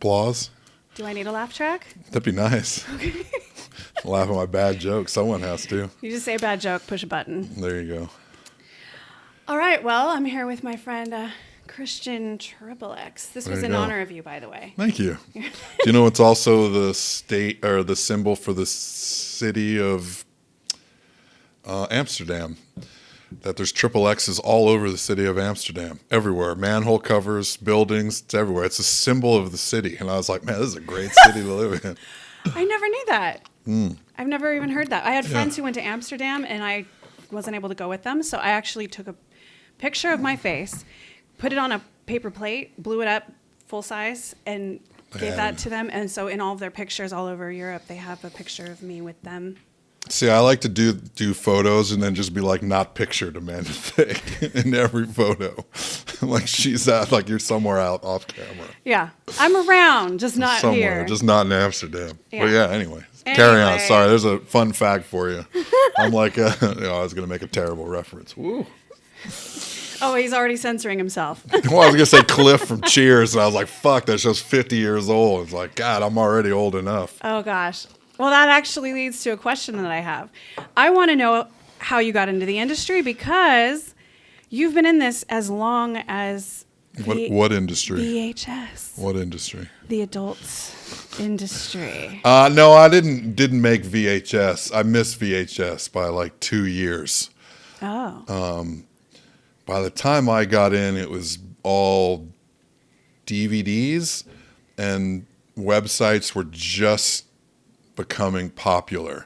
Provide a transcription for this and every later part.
applause? Do I need a laugh track? That'd be nice. Laugh at my bad joke. Someone has to. You just say a bad joke, push a button. There you go. All right. Well, I'm here with my friend Christian XXX. This was in honor of you, by the way. Thank you. Do you know it's also the state or the symbol for the city of Amsterdam? That there's XXXs all over the city of Amsterdam, everywhere. Manhole covers, buildings, it's everywhere. It's a symbol of the city. And I was like, man, this is a great city to live in. I never knew that. I've never even heard that. I had friends who went to Amsterdam, and I wasn't able to go with them. So I actually took a picture of my face, put it on a paper plate, blew it up full size, and gave that to them. And so in all of their pictures all over Europe, they have a picture of me with them. See, I like to do photos and then just be like, not pictured Amanda Thickk in every photo. Like she's out, like you're somewhere out off camera. Yeah. I'm around, just not somewhere, here. just not in Amsterdam. Yeah. But yeah, anyway. Carry on. Sorry, there's a fun fact for you. I'm like, I was going to make a terrible reference. Woo. Oh, he's already censoring himself. Well, I was going to say Cliff from Cheers, and I was like, fuck, that show's 50 years old. It's like, God, I'm already old enough. Oh, gosh. Well, that actually leads to a question that I have. I want to know how you got into the industry because you've been in this as long as what industry? VHS. What industry? The adults industry. No, I didn't make VHS. I missed VHS by like 2 years. Oh. By the time I got in, it was all DVDs, and websites were just becoming popular.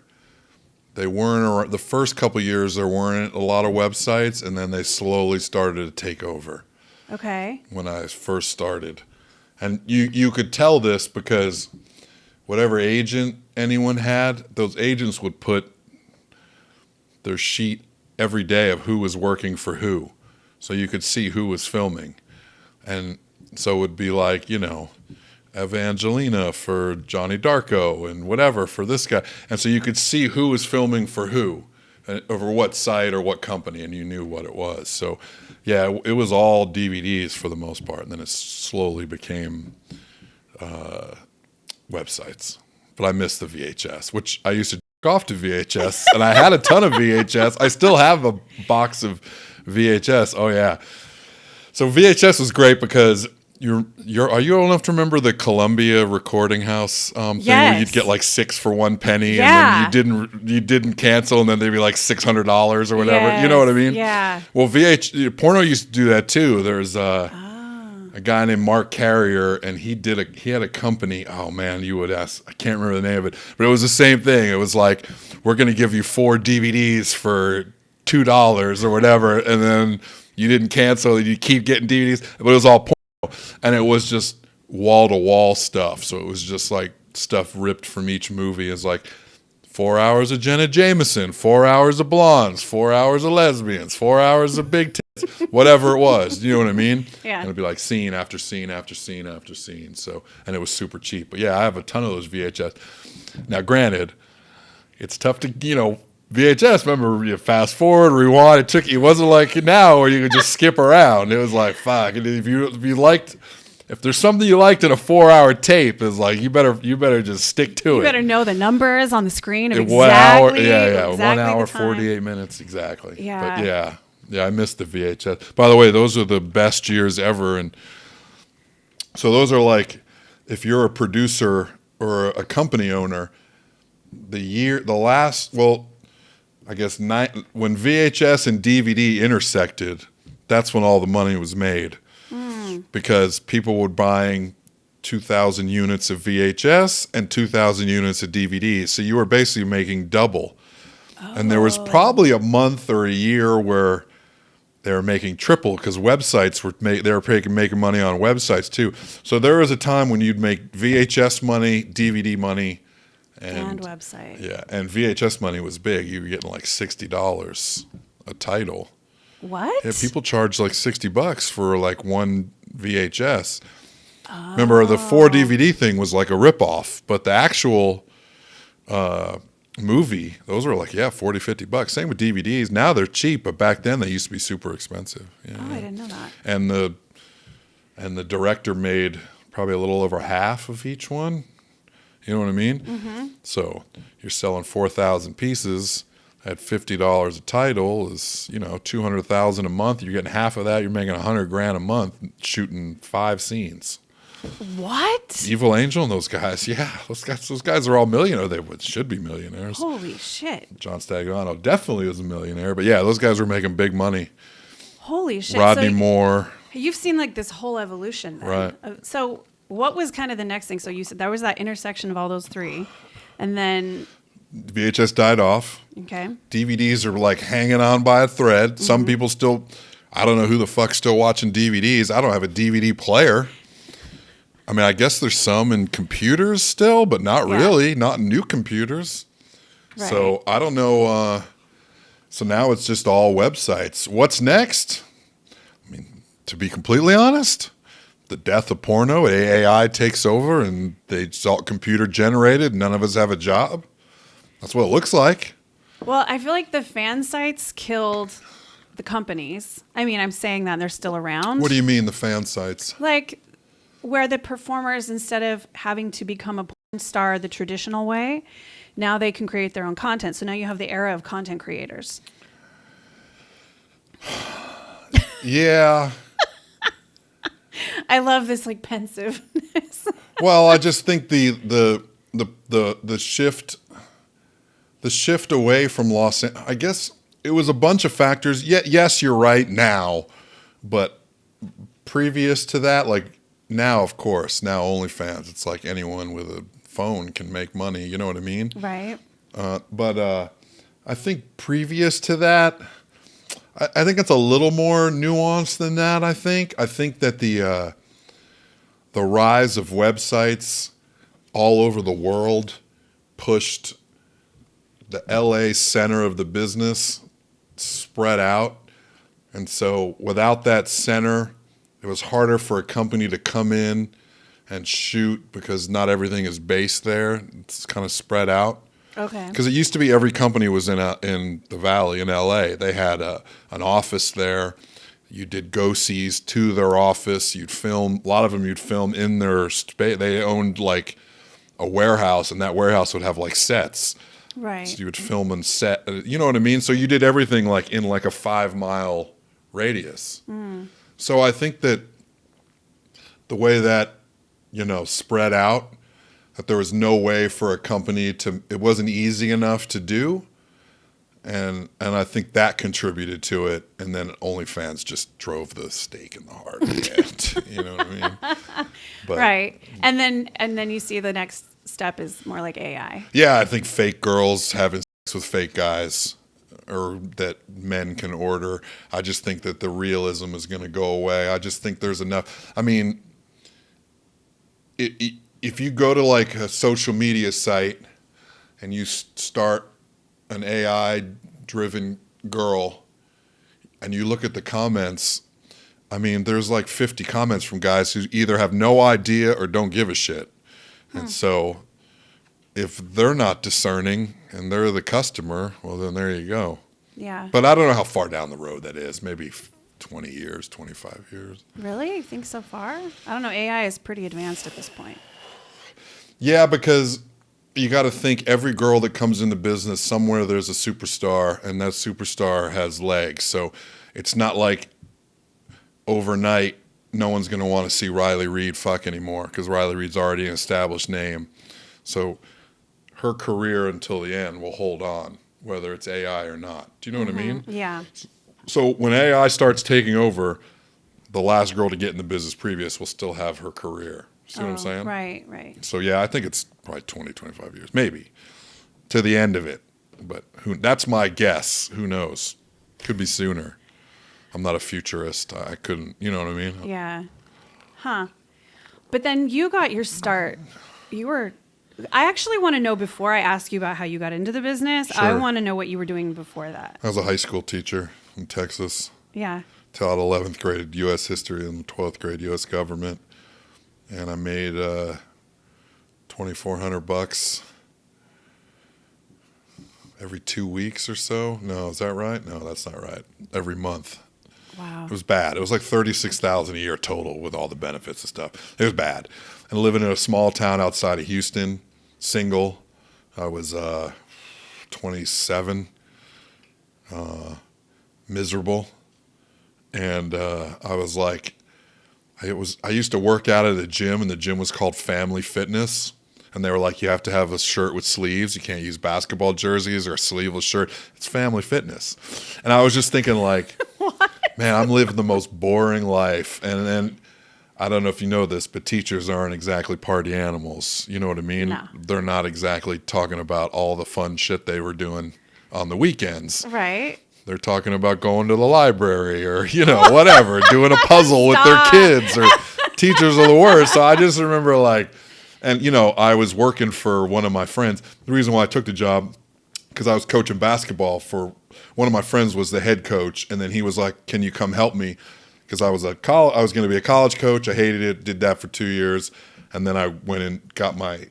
They weren't the first couple years. There weren't a lot of websites, and then they slowly started to take over. Okay. When I first started, and you could tell this because whatever agent anyone had, those agents would put their sheet every day of who was working for who, so you could see who was filming, and so it would be like, Evangelina for Johnny Darko and whatever for this guy. And so you could see who was filming for who, over what site or what company, and you knew what it was. So, yeah, it was all DVDs for the most part, and then it slowly became websites. But I missed the VHS, which I used to jerk off to VHS, and I had a ton of VHS. I still have a box of VHS. Oh, yeah. So VHS was great because... Are you old enough to remember the Columbia recording house thing where you'd get like 6 for 1 penny, and then you didn't cancel, and then they'd be like $600 or whatever. Yes. You know what I mean? Yeah. Well, porno used to do that too. There's a guy named Mark Carrier, and he had a company. Oh man, you would ask. I can't remember the name of it, but it was the same thing. It was like, we're going to give you 4 DVDs for $2 or whatever, and then you didn't cancel, and you keep getting DVDs, but it was all porno. And it was just wall-to-wall stuff. So it was just like stuff ripped from each movie. It's like 4 hours of Jenna Jameson, 4 hours of blondes, 4 hours of lesbians, 4 hours of big tits, whatever it was. You know what I mean? Yeah. And it'd be like scene after scene after scene after scene. So, and it was super cheap. But yeah, I have a ton of those VHS. Now, granted, it's tough to, VHS, remember, you fast forward, rewind. It wasn't like now where you could just skip around. It was like, fuck. And if there's something you liked in a 4-hour tape, it's like you better just stick to it. You better know the numbers on the screen of exactly. 1 hour, 48 minutes, exactly. Yeah. But yeah, I missed the VHS. By the way, those are the best years ever, and so those are like, if you're a producer or a company owner, I guess when VHS and DVD intersected, that's when all the money was made. Because people were buying 2,000 units of VHS and 2,000 units of DVDs. So you were basically making double. Oh. And there was probably a month or a year where they were making triple because websites they were making money on websites too. So there was a time when you'd make VHS money, DVD money, and website. Yeah, and VHS money was big. You were getting like $60 a title. What? Yeah, people charge like $60 for like one VHS. Oh. Remember, the 4 DVD thing was like a ripoff, but the actual movie, those were like, $40-$50. Same with DVDs. Now they're cheap, but back then they used to be super expensive. Yeah. Oh, I didn't know that. And the director made probably a little over half of each one. You know what I mean? So you're selling 4,000 pieces at $50 a title is, you know, 200,000 a month. You're getting half of that. You're making 100 grand a month shooting 5 scenes. What? Evil Angel and those guys, yeah, those guys are all millionaires. They should be millionaires. Holy shit. John Stagliano definitely was a millionaire, but yeah, those guys were making big money. Holy shit. Rodney So Moore. you've seen like this whole evolution then. Right. So what was kind of the next thing? So you said there was that intersection of all those three, and then VHS died off. okay. DVDs are like hanging on by a thread. Some people still, I don't know who the fuck's still watching DVDs. I don't have a DVD player. I mean, I guess there's some in computers still, but not really, not in new computers. Right. So I don't know. So now it's just all websites. What's next? I mean, to be completely honest, the death of porno, AI takes over and it's all computer generated. None of us have a job. That's what it looks like. Well, I feel like the fan sites killed the companies. I mean, I'm saying that and they're still around. What do you mean the fan sites? Like where the performers, instead of having to become a porn star the traditional way, now they can create their own content. So now you have the era of content creators. Yeah. I love this like pensiveness. Well, I just think the shift away from Los Angeles, I guess it was a bunch of factors. Yes, you're right now, but previous to that, like now, of course, now OnlyFans, it's like anyone with a phone can make money. You know what I mean? Right. But I think previous to that, I think it's a little more nuanced than that. I think that the rise of websites all over the world pushed the LA center of the business spread out. And so without that center, it was harder for a company to come in and shoot because not everything is based there. It's kind of spread out. Okay. Because it used to be every company was in the Valley in LA. They had an office there. You did go-sees to their office. You'd film, a lot of them you'd film in their space. They owned like a warehouse, and that warehouse would have like sets. Right. So you would film and set, you know what I mean? So you did everything like in like a 5-mile radius. So I think that the way that, you know, spread out, that there was no way for a company to, it wasn't easy enough to do. And I think that contributed to it. And then OnlyFans just drove the stake in the heart. You know what I mean? But, right. And then you see the next step is more like AI. yeah, I think fake girls having sex with fake guys, or that men can order. I just think that the realism is going to go away. I just think there's enough. I mean, if you go to like a social media site and you start an AI-driven girl and you look at the comments, I mean, there's like 50 comments from guys who either have no idea or don't give a shit. And so if they're not discerning and they're the customer, well, then there you go. Yeah. But I don't know how far down the road that is. Maybe 20 years, 25 years. Really? You think so far? I don't know. AI is pretty advanced at this point. Yeah, because you got to think every girl that comes into business, somewhere there's a superstar, and that superstar has legs. So it's not like overnight no one's going to want to see Riley Reid fuck anymore, because Riley Reid's already an established name. So her career until the end will hold on, whether it's AI or not. Do you know what I mean? Yeah. So when AI starts taking over, the last girl to get in the business previous will still have her career. See what I'm saying? Right, right. So yeah, I think it's probably 20, 25 years, maybe, to the end of it. But that's my guess. Who knows? Could be sooner. I'm not a futurist. I couldn't, you know what I mean? Yeah. Huh. But then you got your start. I actually want to know, before I ask you about how you got into the business, I Sure. want to know what you were doing before that. I was a high school teacher in Texas. Yeah. Taught 11th grade U.S. history and 12th grade U.S. government. And I made $2,400 every 2 weeks or so. No, is that right? No, that's not right. Every month. Wow. It was bad. It was like $36,000 a year total with all the benefits and stuff. It was bad. And living in a small town outside of Houston, single. I was 27, miserable, and I was like, I used to work out at a gym, and the gym was called Family Fitness. And they were like, you have to have a shirt with sleeves. You can't use basketball jerseys or a sleeveless shirt. It's Family Fitness. And I was just thinking like, man, I'm living the most boring life. And then I don't know if you know this, but teachers aren't exactly party animals. You know what I mean? No. They're not exactly talking about all the fun shit they were doing on the weekends. Right. They're talking about going to the library or, whatever, doing a puzzle with their kids, or teachers are the worst. So I just remember like, and, I was working for one of my friends. The reason why I took the job, because I was coaching basketball for one of my friends was the head coach. And then he was like, can you come help me? Because I was going to be a college coach. I hated it, did that for 2 years. And then I went and got my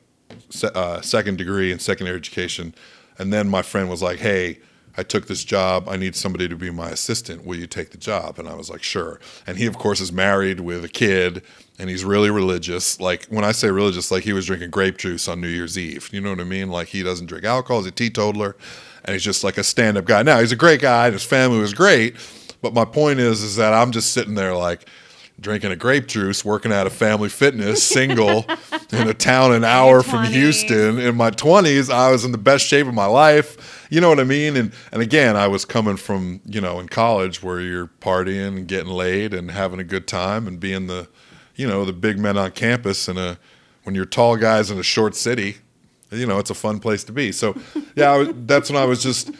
second degree in secondary education. And then my friend was like, hey, I took this job. I need somebody to be my assistant. Will you take the job? And I was like, sure. And he, of course, is married with a kid, and he's really religious. Like, when I say religious, like he was drinking grape juice on New Year's Eve. You know what I mean? Like, he doesn't drink alcohol. He's a teetotaler, and he's just like a stand-up guy. Now, he's a great guy, and his family was great. But my point is that I'm just sitting there like drinking a grape juice, working at a Family Fitness, single, in a town an hour from Houston. In my 20s, I was in the best shape of my life. You know what I mean? And again, I was coming from, in college where you're partying and getting laid and having a good time and being the, the big men on campus. And when you're tall guys in a short city, it's a fun place to be. So, yeah, that's when I was just,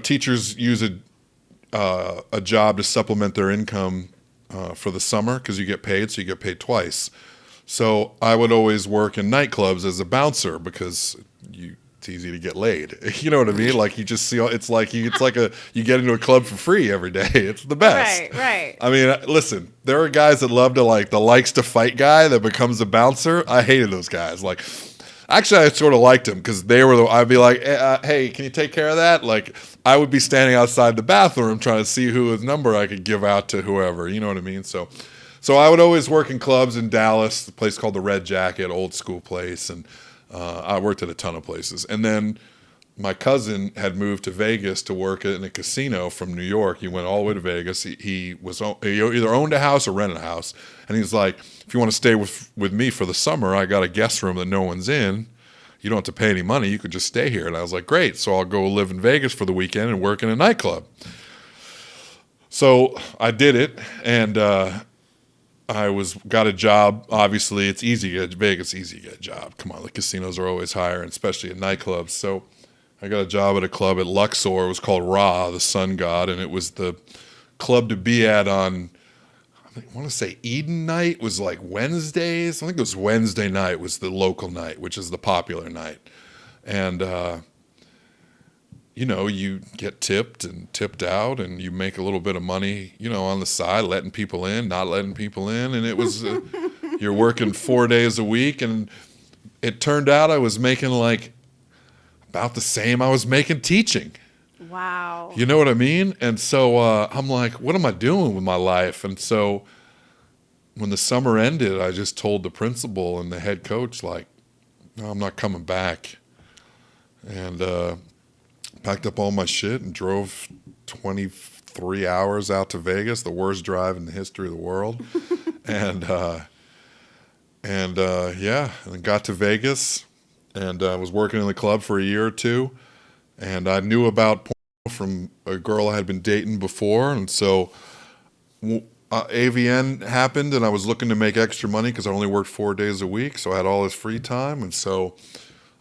teachers use a job to supplement their income for the summer because you get paid, so you get paid twice. So I would always work in nightclubs as a bouncer because it's easy to get laid. You know what I mean? Like you just see, it's like you get into a club for free every day. It's the best. Right. I mean, listen, there are guys that love to like the likes to fight guy that becomes a bouncer. I hated those guys. Like, actually, I sort of liked them because I'd be like, hey, can you take care of that? Like, I would be standing outside the bathroom trying to see whose number I could give out to whoever. You know what I mean? So I would always work in clubs in Dallas, a place called the Red Jacket, old school place, and I worked at a ton of places. And then my cousin had moved to Vegas to work in a casino from New York. He went all the way to Vegas. He either owned a house or rented a house. And he's like, if you want to stay with me for the summer, I got a guest room that no one's in. You don't have to pay any money. You could just stay here. And I was like, great. So I'll go live in Vegas for the weekend and work in a nightclub. So I did it, and got a job. Obviously, it's easy to get Vegas. Easy to get a job. Come on, the casinos are always hiring, especially at nightclubs. So I got a job at a club at Luxor. It was called Ra, the sun god, and it was the club to be at on, I want to say Eden night was like Wednesdays. I think it was Wednesday night was the local night, which is the popular night. And, you get tipped and tipped out, and you make a little bit of money, on the side, letting people in, not letting people in. And it was, you're working 4 days a week. And it turned out I was making like about the same I was making teaching. Wow. You know what I mean? And so I'm like, what am I doing with my life? And so when the summer ended, I just told the principal and the head coach, like, no, I'm not coming back. And packed up all my shit and drove 23 hours out to Vegas, the worst drive in the history of the world. and got to Vegas, and I was working in the club for a year or two. And I knew about porn from a girl I had been dating before. And so AVN happened, and I was looking to make extra money because I only worked 4 days a week. So I had all this free time. And so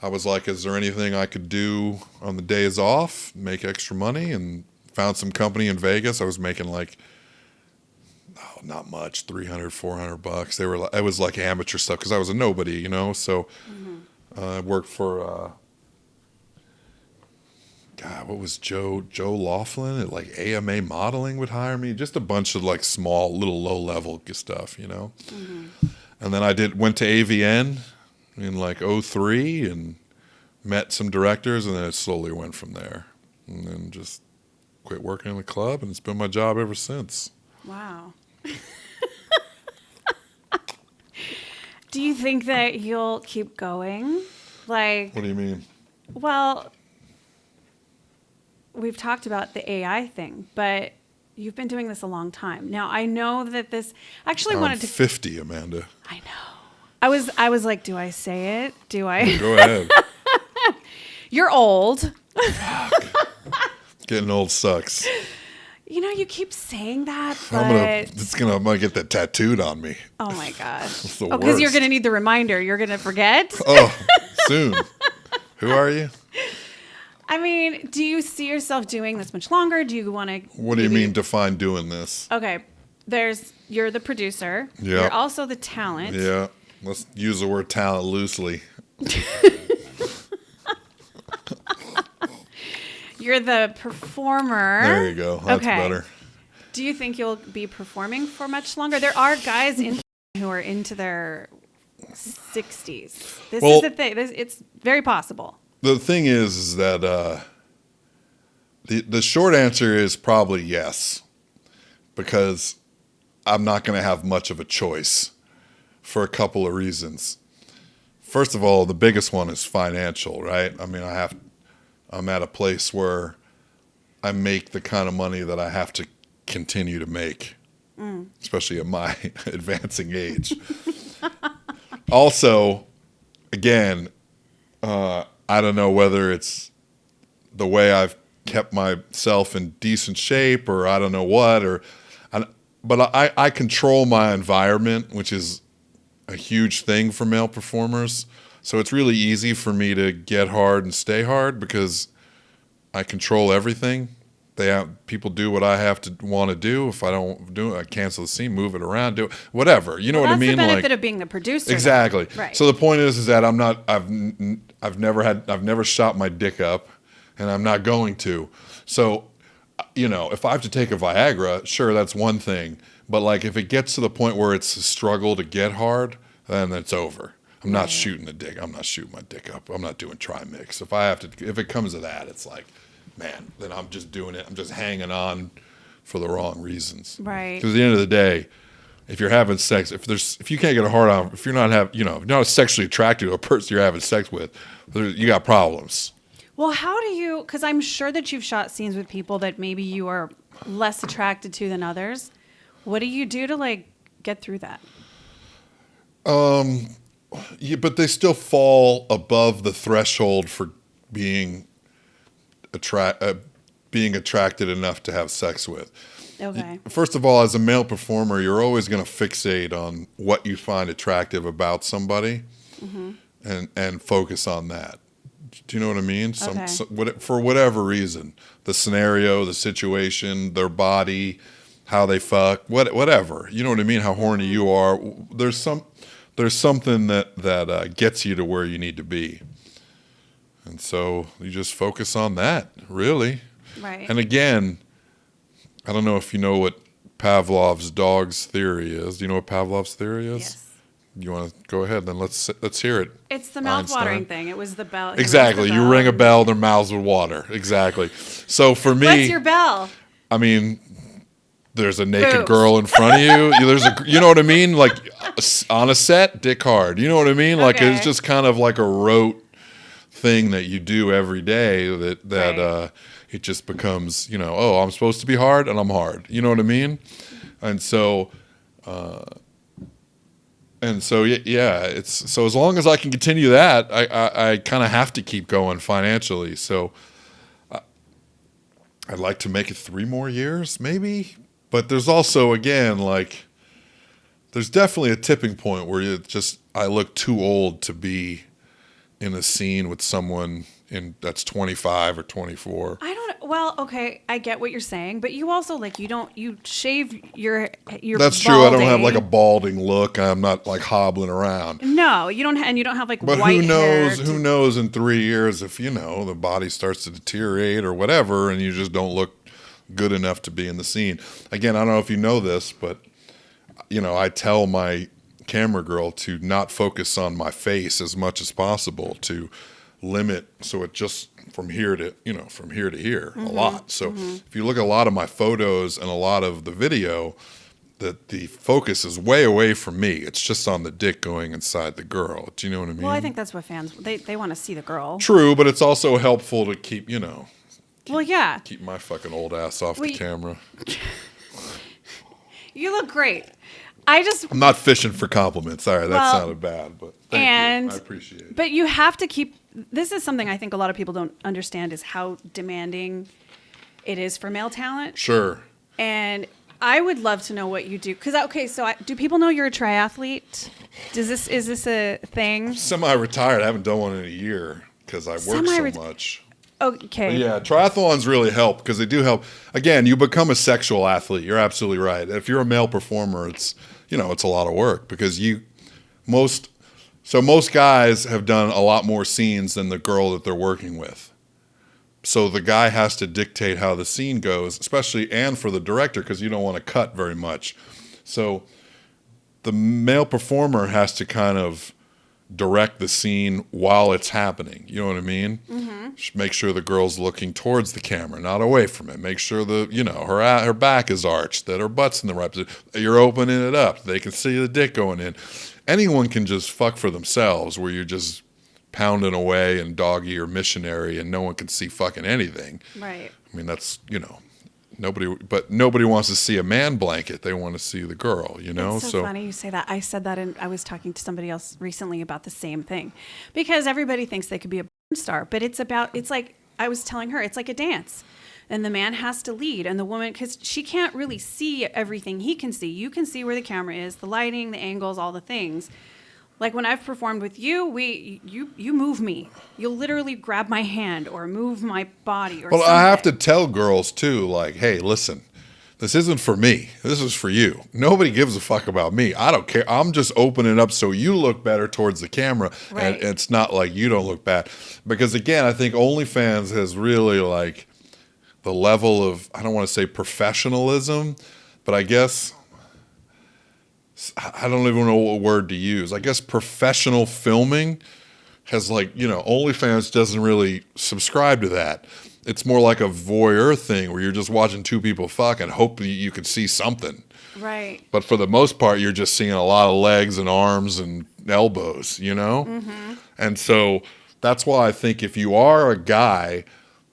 I was like, is there anything I could do on the days off, make extra money? And found some company in Vegas. I was making like, not much, $300, $400. It was like amateur stuff because I was a nobody, So I worked for... God, what was Joe Laughlin at like AMA Modeling would hire me? Just a bunch of like small, little low-level stuff, Mm-hmm. And then I went to AVN in like 2003 and met some directors, and then it slowly went from there. And then just quit working in the club, and it's been my job ever since. Wow. Do you think that you'll keep going? Like, What do you mean? well, we've talked about the AI thing, but you've been doing this a long time. Now, I know that this actually I'm 50, Amanda. I know. I was like, do I say it? Do I? Go ahead. You're old. Getting old sucks. You know, you keep saying that, but I'm gonna get that tattooed on me. oh my gosh. It's the Because you're worst. going to need the reminder. You're going to forget. Oh, soon. Who are you? I mean, do you see yourself doing this much longer? Do you want to? What do you mean define doing this? Okay, you're the producer. Yeah. You're also the talent. Yeah, let's use the word talent loosely. You're the performer. There you go. That's okay. better. Do you think you'll be performing for much longer? There are guys who are into their 60s. This is the thing. It's very possible. The thing is that the short answer is probably yes, because I'm not going to have much of a choice for a couple of reasons. First of all, the biggest one is financial, right? I mean, I'm at a place where I make the kind of money that I have to continue to make, especially at my advancing age. Also, again, I don't know whether it's the way I've kept myself in decent shape, or I don't know what, but I control my environment, which is a huge thing for male performers. So it's really easy for me to get hard and stay hard because I control everything. People do what I have to want to do. If I don't do it, I cancel the scene, move it around, do it, whatever. You know what I mean? That's the benefit of being the producer. Exactly. Though. Right. So the point is that I've never shot my dick up, and I'm not going to. So, if I have to take a Viagra, sure, that's one thing. But like, if it gets to the point where it's a struggle to get hard, then it's over. I'm not shooting a dick. I'm not shooting my dick up. I'm not doing trimix. If it comes to that, it's like, man, then I'm just doing it. I'm just hanging on for the wrong reasons. Right. Because at the end of the day, if you're having sex, if you can't get a hard on, if you're not sexually attracted to a person you're having sex with, you got problems. Well, how do you? Because I'm sure that you've shot scenes with people that maybe you are less attracted to than others. What do you do to like get through that? Yeah, but they still fall above the threshold for being attracted enough to have sex with. Okay. First of all, as a male performer, you're always going to fixate on what you find attractive about somebody, and focus on that. Do you know what I mean? For whatever reason, the scenario, the situation, their body, how they fuck, whatever. You know what I mean? How horny you are. There's something that gets you to where you need to be. And so you just focus on that, really. Right. And again, I don't know if you know what Pavlov's dog's theory is. Do you know what Pavlov's theory is? Yes. You want to go ahead? Then let's hear it. It's the mouth-watering thing. It was the bell. Exactly. You ring a bell, their mouths would water. Exactly. So for me, what's your bell? I mean, there's a naked Boobs. girl in front of you. You know what I mean? Like on a set, dick hard. You know what I mean? Like Okay. it's just kind of like a rote thing that you do every day that Right. It just becomes, I'm supposed to be hard and I'm hard. You know what I mean? And so yeah, it's so as long as I can continue that, I kind of have to keep going financially. So I'd like to make it 3 more years, maybe. But there's also, again, like, there's definitely a tipping point where I look too old to be in a scene with someone that's 25 or 24. Well, okay, I get what you're saying, but you also you shave your That's true. I don't have like a balding look. I'm not like hobbling around. No, you don't, and you don't have like But white who knows? hair Who knows in 3 years if the body starts to deteriorate or whatever, and you just don't look good enough to be in the scene. Again, I don't know if you know this, but I tell my camera girl to not focus on my face as much as possible, to limit so it just from here to here a lot. So if you look at a lot of my photos and a lot of the video, that the focus is way away from me. It's just on the dick going inside the girl. Do you know what I mean? Well, I think that's what fans, they want to see the girl. True, but it's also helpful to keep, Well, yeah. keep my fucking old ass off the camera. You look great. I'm not fishing for compliments. Sorry, that sounded bad, but thank you. I appreciate it. But you have to keep, this is something I think a lot of people don't understand is how demanding it is for male talent. Sure. And I would love to know what you do. Do people know you're a triathlete? Is this a thing? Semi-retired. I haven't done one in a year because I work so much. Okay. But yeah, triathlons really help because they do help. Again, you become a sexual athlete. You're absolutely right. If you're a male performer, it's a lot of work because most guys have done a lot more scenes than the girl that they're working with. So the guy has to dictate how the scene goes, especially and for the director because you don't want to cut very much. So the male performer has to kind of direct the scene while it's happening. You know what I mean? Mm-hmm. Make sure the girl's looking towards the camera, not away from it. Make sure her back is arched, that her butt's in the right position. You're opening it up. They can see the dick going in. Anyone can just fuck for themselves where you're just pounding away and doggy or missionary and no one can see fucking anything. Right. I mean, that's, nobody wants to see a man blanket. They want to see the girl, It's so funny you say that. I said that and I was talking to somebody else recently about the same thing because everybody thinks they could be a porn star, but it's like, I was telling her, it's like a dance and the man has to lead and the woman, because she can't really see everything he can see. You can see where the camera is, the lighting, the angles, all the things. Like when I've performed with you, you move me. You'll literally grab my hand or move my body or something. I have to tell girls too, like, hey, listen, this isn't for me. This is for you. Nobody gives a fuck about me. I don't care. I'm just opening up so you look better towards the camera. Right. And it's not like you don't look bad. Because again, I think OnlyFans has really like the level of, I don't want to say professionalism, but I guess I don't even know what word to use. I guess professional filming has OnlyFans doesn't really subscribe to that. It's more like a voyeur thing where you're just watching two people fuck and hope you can see something. Right. But for the most part, you're just seeing a lot of legs and arms and elbows, Mm-hmm. And so that's why I think if you are a guy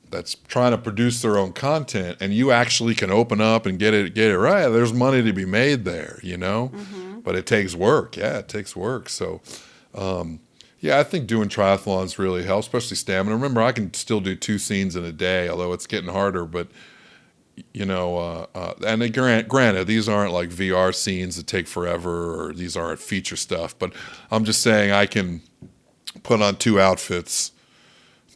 that's trying to produce their own content and you actually can open up and get it right, there's money to be made there, Mm-hmm. But it takes work. Yeah, it takes work. So, I think doing triathlons really helps, especially stamina. Remember, I can still do 2 scenes in a day, although it's getting harder. But, and granted, these aren't like VR scenes that take forever or these aren't feature stuff. But I'm just saying I can put on 2 outfits,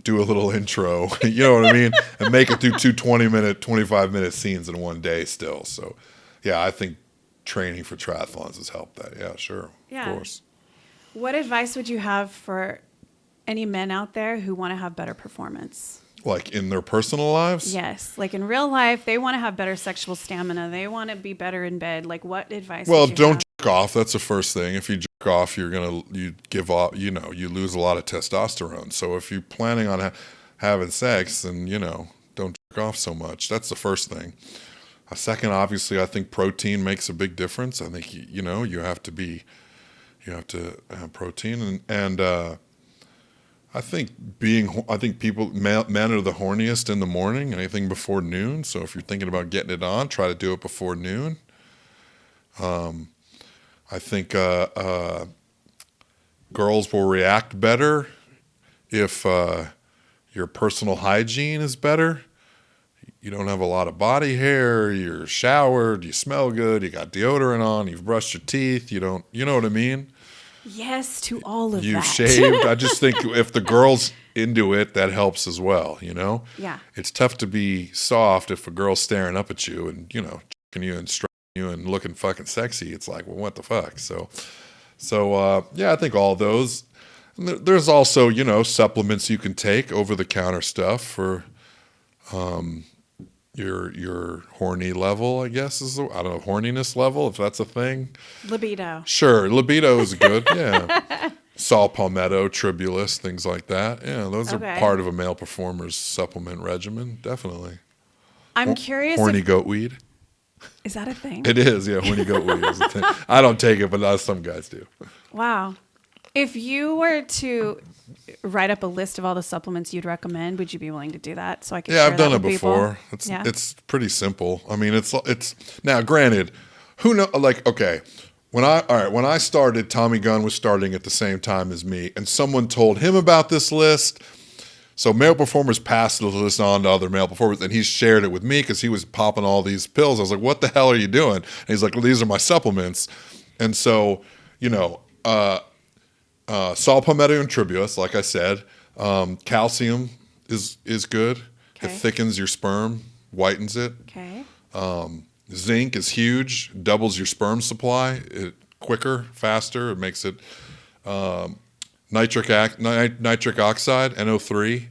do a little intro, you know what I mean? And make it through 2 20-minute, 25-minute scenes in one day still. So, yeah, I think training for triathlons has helped that. Yeah, sure. Yeah. Of course. What advice would you have for any men out there who want to have better performance? Like in their personal lives? Yes. Like in real life, they want to have better sexual stamina. They want to be better in bed. Like what advice Well, would you don't have? jerk off. That's the first thing. If you jerk off, you give off, you lose a lot of testosterone. So if you're planning on having sex, then, don't jerk off so much. That's the first thing. A second, obviously, I think protein makes a big difference. I think, you have to have protein. And I think men are the horniest in the morning, anything before noon. So if you're thinking about getting it on, try to do it before noon. I think girls will react better if your personal hygiene is better. You don't have a lot of body hair, you're showered, you smell good, you got deodorant on, you've brushed your teeth, you know what I mean? Yes, to all of that. You've shaved. I just think if the girl's into it, that helps as well, Yeah. It's tough to be soft if a girl's staring up at you and, checking you and stroking you and looking fucking sexy. It's like, well, what the fuck? So I think all those. And there's also, supplements you can take, over-the-counter stuff for your horny level, I guess horniness level, if that's a thing. Libido. Sure, libido is good. Yeah. Saw palmetto, tribulus, things like that. Yeah, those are part of a male performer's supplement regimen, definitely. I'm curious. Horny goatweed. Is that a thing? It is, yeah. Horny goatweed is a thing. I don't take it, but some guys do. Wow. If you were to write up a list of all the supplements you'd recommend, would you be willing to do that? So I can. Yeah, share I've done that it with before. people? It's pretty simple. I mean, it's now granted, who know? Like, okay, when I started, Tommy Gunn was starting at the same time as me, and someone told him about this list. So male performers passed the list on to other male performers, and he shared it with me because he was popping all these pills. I was like, "What the hell are you doing?" And he's like, "Well, these are my supplements." And so, saw palmetto and tribulus, like I said, calcium is good. Okay. It thickens your sperm, whitens it. Okay. Zinc is huge, doubles your sperm supply, quicker, faster. It makes it nitric oxide, NO3,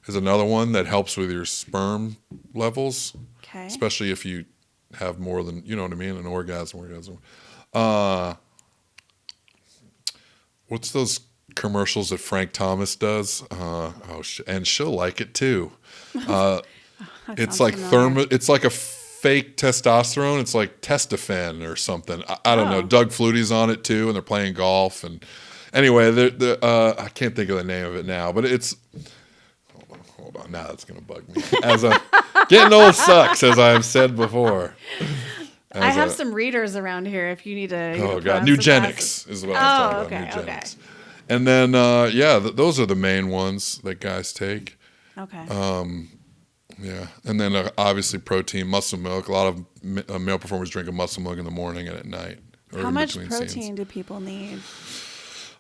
is another one that helps with your sperm levels, especially if you have more than, you know what I mean, an orgasm. What's those commercials that Frank Thomas does? And she'll like it too. It's like it's like a fake testosterone. It's like Testofen or something. I don't know. Doug Flutie's on it too, and they're playing golf. And anyway, I can't think of the name of it now, but it's. Hold on, now that's gonna bug me. Getting old sucks, as I've said before. I have some readers around here if you need to. Oh God, Nugenics is what I'm talking about. Nugenics. And then those are the main ones that guys take. Okay. Yeah, and then obviously protein, muscle milk. A lot of male performers drink a muscle milk in the morning and at night. How much protein do people need?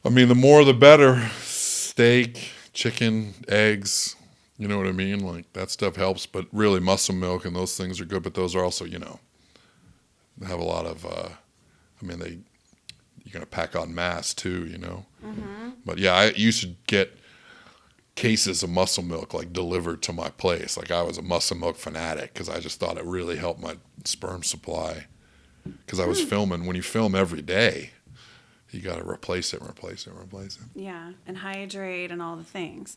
I mean, the more the better. Steak, chicken, eggs. You know what I mean? Like that stuff helps, but really muscle milk and those things are good. But those are also, have a lot of. You're gonna pack on mass too, Mm-hmm. But yeah, I used to get cases of muscle milk like delivered to my place. Like I was a muscle milk fanatic because I just thought it really helped my sperm supply. Because I was filming. When you film every day, you got to replace it. Yeah, and hydrate and all the things.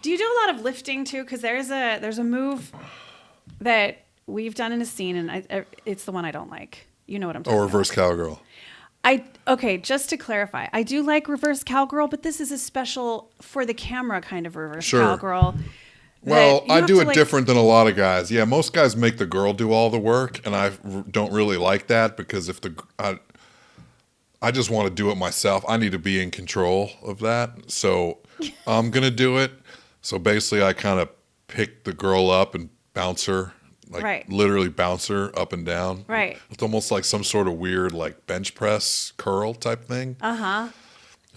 Do you do a lot of lifting too? Because there's a move that we've done in a scene, and it's the one I don't like. You know what I'm talking about. Or reverse cowgirl. Just to clarify, I do like reverse cowgirl, but this is a special for the camera kind of reverse cowgirl. Well, I do it different than a lot of guys. Yeah, most guys make the girl do all the work, and I don't really like that because I just want to do it myself. I need to be in control of that, so I'm gonna do it. So basically, I kind of pick the girl up and bounce her. Literally bounce her up and down. Right. It's almost like some sort of weird like bench press curl type thing. Uh-huh.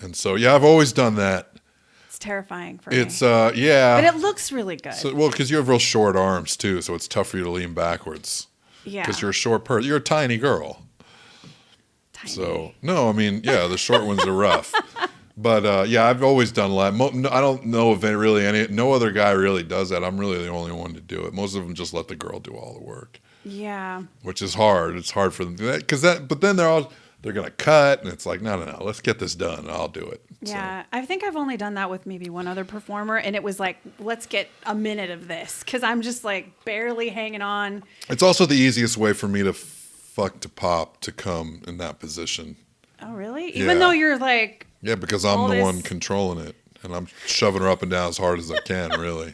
And so, yeah, I've always done that. It's terrifying for me. Yeah. But it looks really good. So, well, because you have real short arms too, so it's tough for you to lean backwards. Yeah. Because you're a short person. You're a tiny girl. Tiny. So, no, I mean, yeah, the short ones are rough. But I've always done that. I don't know if no other guy really does that. I'm really the only one to do it. Most of them just let the girl do all the work. Yeah. Which is hard. It's hard for them to do that but then they're gonna cut, and it's like no, let's get this done. And I'll do it. Yeah, so. I think I've only done that with maybe one other performer, and it was like, let's get a minute of this because I'm just like barely hanging on. It's also the easiest way for me to pop to come in that position. Oh really? Even though you're like. Yeah, because I'm the one controlling it, and I'm shoving her up and down as hard as I can, really.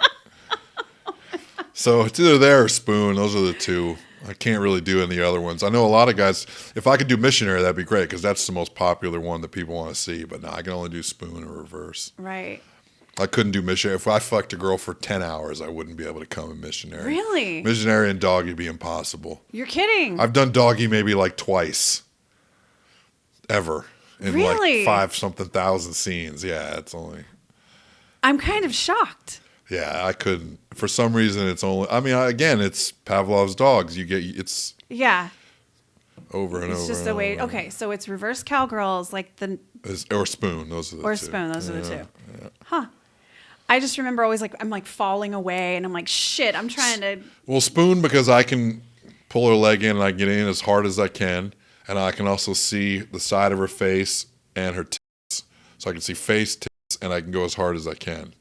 So it's either there or spoon. Those are the two. I can't really do any other ones. I know a lot of guys, if I could do missionary, that'd be great, because that's the most popular one that people want to see. But no, I can only do spoon or reverse. Right. I couldn't do missionary. If I fucked a girl for 10 hours, I wouldn't be able to come in missionary. Really? Missionary and doggy would be impossible. You're kidding. I've done doggy maybe like twice. Ever. In really? Like 5-something thousand scenes. Yeah, it's only. I'm kind of shocked. Yeah, I couldn't. For some reason, it's only. I mean, again, it's Pavlov's dogs. It's. Yeah. Over and over. It's just the way. Okay, so it's reverse cowgirls, like the. Or spoon. Those are the two. Or spoon. Those are the two. Yeah. Huh. I just remember always like I'm like falling away, and I'm like shit. I'm trying to. Well, spoon because I can pull her leg in and I get in as hard as I can. and I can also see the side of her face and her tits. So I can see face, tits, and I can go as hard as I can.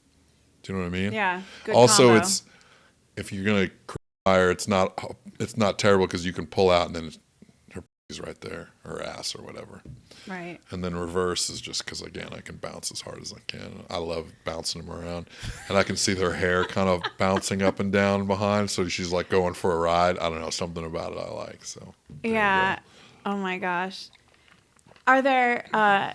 Do you know what I mean? Yeah. Good Also, combo. it's if you're gonna hire, it's not terrible because you can pull out and then her is right there, her ass or whatever. Right. And then reverse is just because, again, I can bounce as hard as I can. I love bouncing them around. And I can see her hair kind of bouncing up and down behind. So she's like going for a ride. I don't know, something about it I like. So Yeah. Oh my gosh. Are there,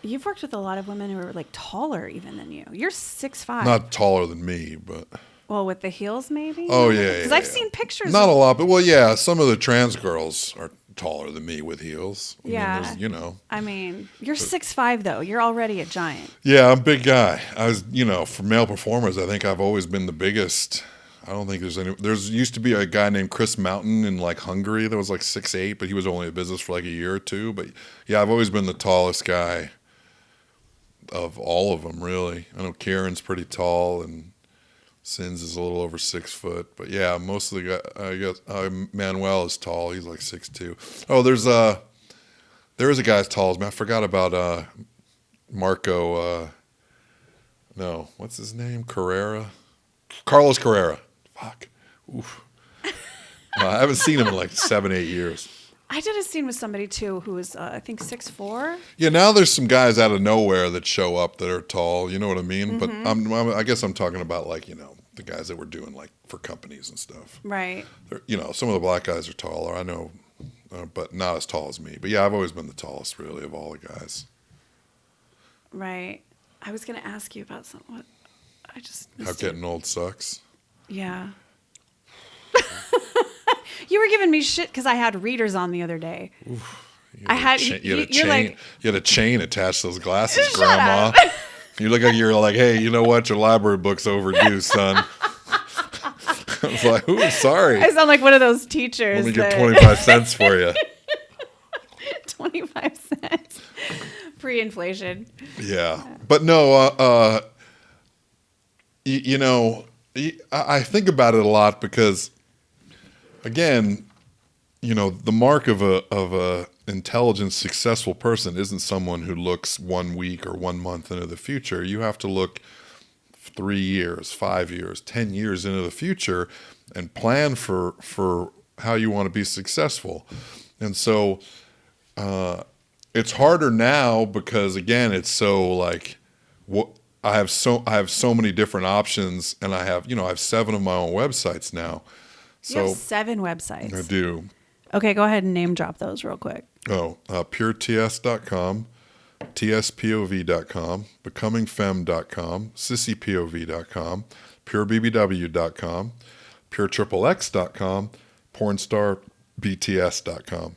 you've worked with a lot of women who are like taller even than you. You're 6'5". Not taller than me, but. Well, with the heels maybe? Oh, yeah. Because I've seen pictures. Not a lot, but well, yeah, some of the trans girls are taller than me with heels. I Yeah. mean, you know. I mean, you're 6'5" though. You're already a giant. Yeah, I'm a big guy. I was, for male performers, I think I've always been the biggest. I don't think there's used to be a guy named Chris Mountain in like Hungary that was like 6'8", but he was only in business for like a year or two. But yeah, I've always been the tallest guy of all of them, really. I know Kieran's pretty tall and Sins is a little over 6 foot, but yeah, most of the guys, I guess, Manuel is tall. He's like 6'2". Oh, there is a guy as tall as me. I forgot about Marco. No, what's his name? Carlos Carrera. Fuck. Oof. I haven't seen him in like 7-8 years. I did a scene with somebody too who was, I think, 6'4". Yeah, now there's some guys out of nowhere that show up that are tall. You know what I mean? Mm-hmm. But I guess I'm talking about like the guys that were doing like for companies and stuff. Right. Some of the black guys are taller. I know, but not as tall as me. But yeah, I've always been the tallest really of all the guys. Right. I was going to ask you about something. I just How missed it. getting old sucks. Yeah. You were giving me shit because I had readers on the other day. Oof. You I had. you had a You're chain. like, You had a chain attached to those glasses, Shut Grandma. up. You look like you're like, hey, you know what? Your library book's overdue, son. I was like, ooh, sorry. I sound like one of those teachers. Let me get 25 cents for you. 25 cents. Pre-inflation. Yeah. But no, I think about it a lot because, again, the mark of a intelligent, successful person isn't someone who looks 1 week or 1 month into the future. You have to look 3 years, 5 years, 10 years into the future and plan for how you want to be successful. And so it's harder now because, again, it's so like I have so many different options, and I have 7 of my own websites now. So You have 7 websites. I do. Okay, go ahead and name drop those real quick. pureTS.com, tspov.com, becomingfemme.com, sissypov.com, purebbw.com, pureXXX.com, pornstarbts.com.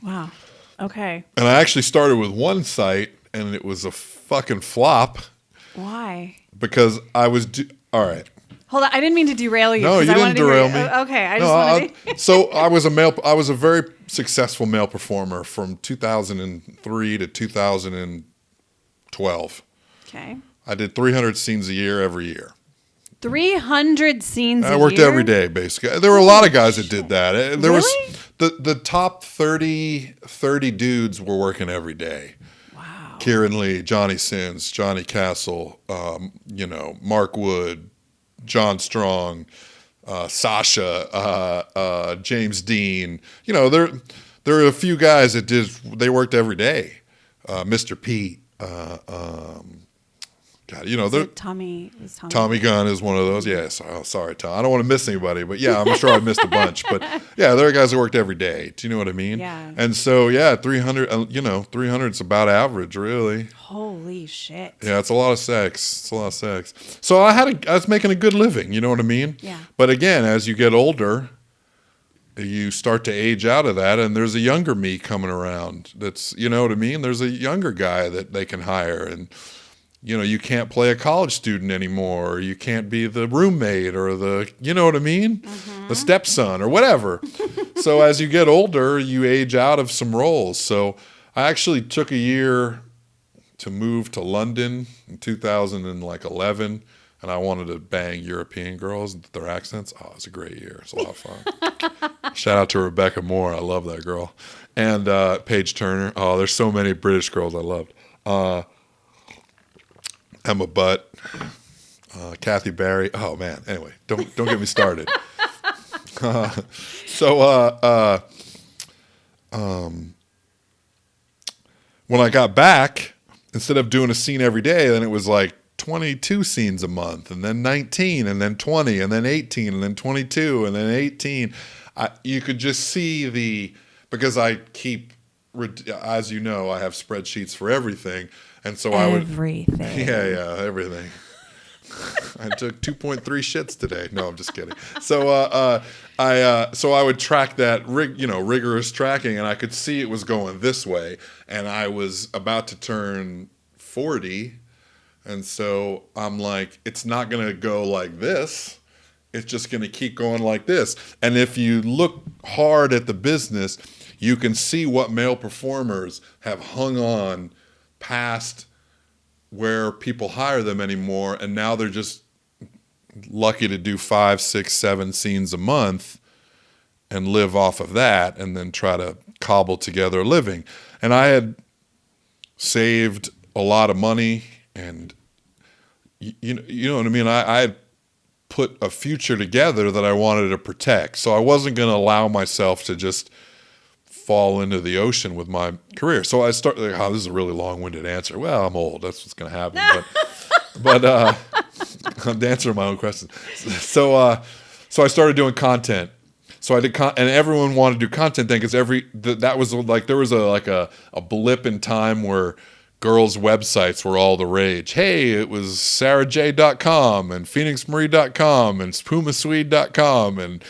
Wow. Okay. And I actually started with one site, and it was a fucking flop Why? because I was all right. Hold on. I didn't mean to derail you. No, 'cause you I didn't wanted to hear- derail me. Okay. I just wanted to. So I was a very successful male performer from 2003 to 2012. Okay. I did 300 scenes a year every year. 300 scenes I a worked year? every day, basically. There were a lot of guys that did that. There Really? was the top 30 dudes were working every day. Wow. Kieran Lee, Johnny Sins, Johnny Castle, Mark Wood, John Strong, Sasha, James Dean. There are a few guys that they worked every day. Mr. Pete, God, Tommy Gunn is one of those. Yes. Oh, sorry, Tom. I don't want to miss anybody, but yeah, I'm sure I missed a bunch. But yeah, there are guys that worked every day. Do you know what I mean? Yeah. And so, yeah, 300, 300 is about average, really. Holy shit. Yeah, it's a lot of sex. So I was making a good living. You know what I mean? Yeah. But again, as you get older, you start to age out of that, and there's a younger me coming around. That's, you know what I mean? There's a younger guy that they can hire, and you can't play a college student anymore, or you can't be the roommate or the, you know what I mean? Mm-hmm. The stepson or whatever. So as you get older, you age out of some roles. So I actually took a year to move to London in 2011. and I wanted to bang European girls with their accents. Oh, it was a great year. It was a lot of fun. Shout out to Rebecca Moore. I love that girl. And Paige Turner. Oh, there's so many British girls I loved. Emma Butt. Kathy Barry. Oh, man. Anyway, don't get me started. When I got back, instead of doing a scene every day, then it was like 22 scenes a month, and then 19, and then 20, and then 18, and then 22, and then 18. You could just see because I keep, as you know, I have spreadsheets for everything. And so everything. Yeah, everything. I took 2.3 shits today. No, I'm just kidding. So I would track that rigorous tracking, and I could see it was going this way, and I was about to turn 40, and so I'm like, it's not going to go like this. It's just going to keep going like this. And if you look hard at the business, you can see what male performers have hung on past where people hire them anymore, and now they're just lucky to do 5, 6, 7 scenes a month and live off of that, and then try to cobble together a living. And I had saved a lot of money, and you know what I mean? I had put a future together that I wanted to protect, so I wasn't going to allow myself to just fall into the ocean with my career. So I started, this is a really long-winded answer. Well, I'm old. That's what's going to happen. But I'm answering my own questions. So I started doing content. So I did, and everyone wanted to do content then, because that was like, there was a blip in time where girls' websites were all the rage. Hey, it was sarahj.com and phoenixmarie.com and pumaswede.com and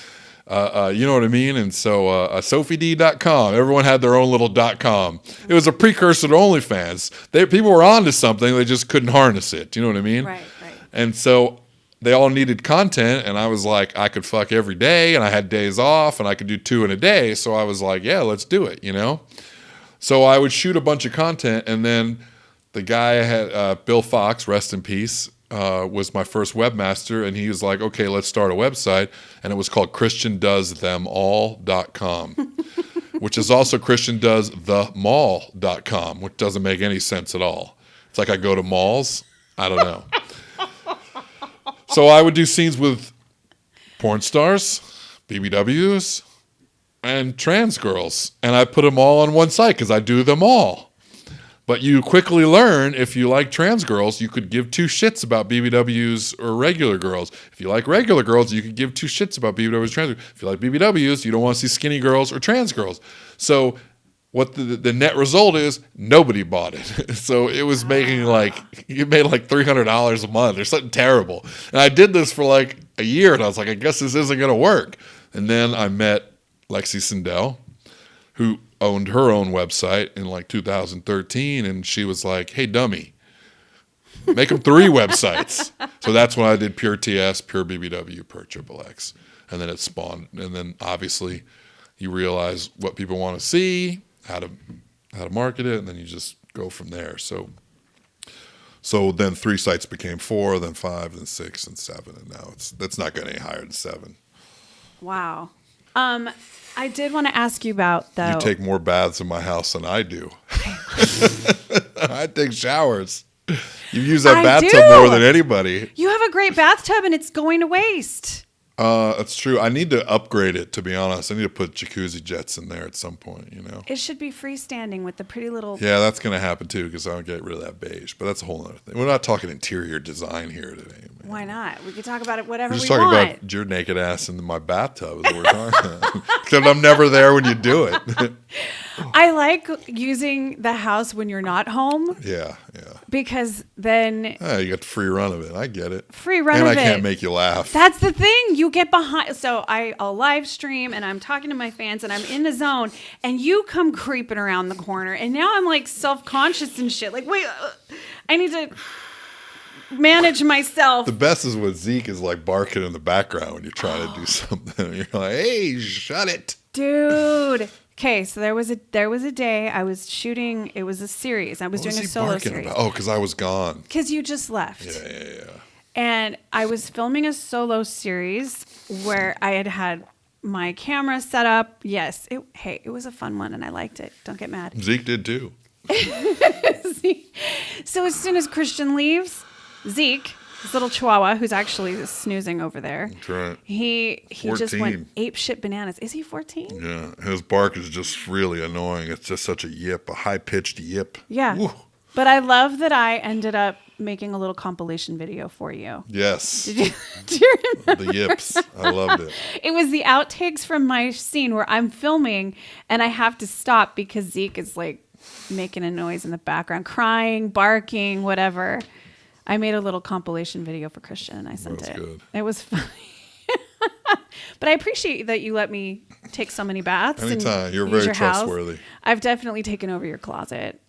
you know what I mean? And so sophied.com. Everyone had their own little .com. It was a precursor to OnlyFans. People were onto something. They just couldn't harness it. You know what I mean? Right. And so they all needed content, and I was like, I could fuck every day, and I had days off, and I could do 2 in a day. So I was like, yeah, let's do it, you know? So I would shoot a bunch of content, and then the guy I had, Bill Fox, rest in peace, was my first webmaster, and he was like, okay, let's start a website. And it was called ChristianDoesThemAll.com, which is also ChristianDoesTheMall.com, which doesn't make any sense at all. It's like I go to malls. I don't know. So I would do scenes with porn stars, BBWs, and trans girls. And I put them all on one site because I do them all. But you quickly learn, if you like trans girls, you could give 2 shits about BBWs or regular girls. If you like regular girls, you could give 2 shits about BBWs or trans girls. If you like BBWs, you don't want to see skinny girls or trans girls. So what the net result is, nobody bought it. So it was making you made like $300 a month or something terrible. And I did this for like a year, and I was like, I guess this isn't going to work. And then I met Lexi Sindel, who owned her own website in like 2013, and she was like, hey, dummy, make them 3 websites. So that's when I did Pure TS, Pure BBW, Pure XXX, and then it spawned. And then obviously you realize what people want to see, how to market it, and then you just go from there. So then 3 sites became 4, then 5, then 6, and 7, and now that's not going any higher than 7. Wow. I did want to ask you about, though. You take more baths in my house than I do. I take showers. You use that bathtub more than anybody. You have a great bathtub, and it's going to waste. That's true. I need to upgrade it, to be honest. I need to put jacuzzi jets in there at some point, you know. It should be freestanding with the pretty little... Yeah, that's going to happen, too, because I'll get rid of that beige. But that's a whole other thing. We're not talking interior design here today, man. Why not? We can talk about it whatever we're we just want. talking about your naked ass in my bathtub is what we're talking about. Except I'm never there when you do it. I like using the house when you're not home. Yeah. Because then... you got the free run of it. I get it. Free run of it. And I can't make you laugh. That's the thing. You get behind... So I'll live stream, and I'm talking to my fans, and I'm in the zone, and you come creeping around the corner, and now I'm like self-conscious and shit. Like, wait, I need to... manage myself. The best is when Zeke is like barking in the background when you're trying to do something. You're like, hey, shut it. Dude. Okay, so there was a day I was shooting. It was a series. I was doing a solo series. About? Oh, because I was gone. Because you just left. Yeah. And I was filming a solo series where I had my camera set up. Yes, it was a fun one, and I liked it. Don't get mad. Zeke did too. So as soon as Christian leaves, Zeke, his little chihuahua, who's actually snoozing over there, That's right. he just 14. went ape shit bananas. Is he 14? Yeah, his bark is just really annoying. It's just such a yip, a high-pitched yip. Yeah. Woo. But I love that I ended up making a little compilation video for you. Yes. Do you remember? The yips. I loved it. It was the outtakes from my scene where I'm filming and I have to stop because Zeke is like making a noise in the background, crying, barking, whatever. I made a little compilation video for Christian and I sent it. Good. It was funny. But I appreciate that you let me take so many baths. Anytime. And You're use very your house. trustworthy. I've definitely taken over your closet.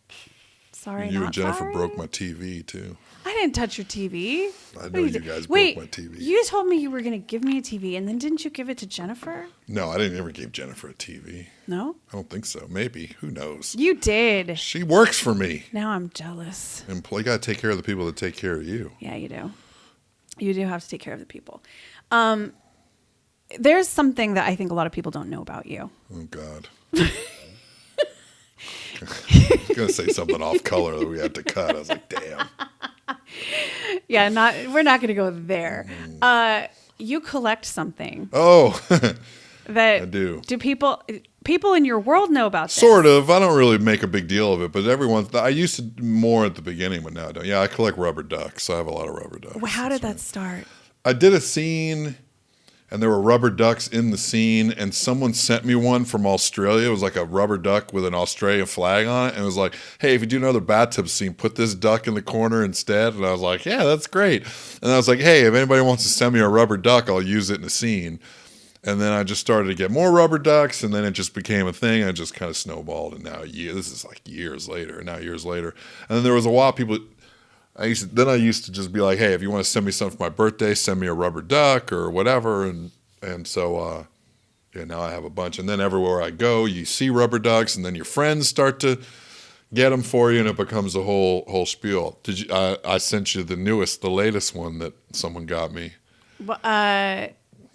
Sorry, You not and Jennifer sorry. broke my TV too. I didn't touch your TV. I know you guys Wait, broke my TV. you told me you were going to give me a TV, and then didn't you give it to Jennifer? No, I didn't ever give Jennifer a TV. No? I don't think so. Maybe. Who knows? You did. She works for me. Now I'm jealous. And you got to take care of the people that take care of you. Yeah, you do. You do have to take care of the people. There's something that I think a lot of people don't know about you. Oh, God. I was going to say something off color that we had to cut. I was like, damn. Yeah, we're not going to go there. You collect something Oh, that I do. Do people in your world know about this? Sort of. I don't really make a big deal of it, but I used to more at the beginning, but now I don't. Yeah, I collect rubber ducks. I have a lot of rubber ducks. Well, how did that start? I did a scene, and there were rubber ducks in the scene, and someone sent me one from Australia. It was like a rubber duck with an Australian flag on it, and it was like, hey, if you do another bathtub scene, put this duck in the corner instead. And I was like, yeah, that's great. And I was like, hey, if anybody wants to send me a rubber duck, I'll use it in a scene. And then I just started to get more rubber ducks, and then it just became a thing. I just kind of snowballed, and now this is like years later. And then there was a while I used to just be like, hey, if you want to send me something for my birthday, send me a rubber duck or whatever. And so now I have a bunch. And then everywhere I go, you see rubber ducks, and then your friends start to get them for you, and it becomes a whole spiel. I sent you the latest one that someone got me.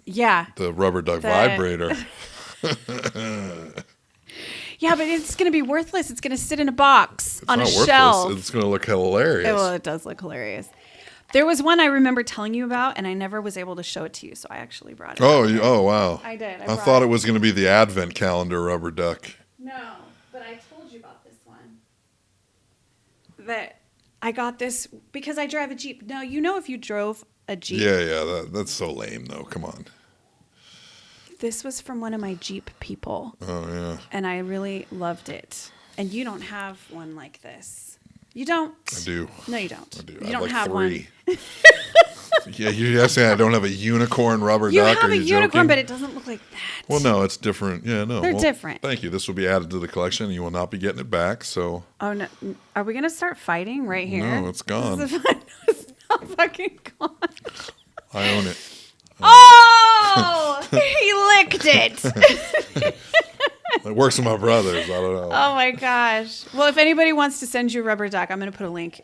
Yeah. The rubber duck vibrator. Yeah, but it's going to be worthless. It's going to sit in a box on a It's not shelf. worthless. It's going to look hilarious. Well, it does look hilarious. There was one I remember telling you about, and I never was able to show it to you, so I actually brought it. Oh, wow. I did. I thought it was going to be the advent calendar rubber duck. No, but I told you about this one. That I got this because I drive a Jeep. Now, if you drove a Jeep. Yeah, that's so lame, though. Come on. This was from one of my Jeep people. Oh, yeah. And I really loved it. And you don't have one like this. You don't? I do. No, you don't. I do. You I don't have one. 3. Yeah, you're asking I don't have a unicorn rubber You duck? have Are a you unicorn, joking? but it doesn't look like that. Well, no, it's different. Yeah, no. They're different. Thank you. This will be added to the collection. You will not be getting it back, so. Oh, no. Are we going to start fighting right here? No, it's gone. It's not fucking gone. I own it. Oh! He licked it. It works with my brothers. I don't know. Oh, my gosh. Well, if anybody wants to send you a rubber duck, I'm going to put a link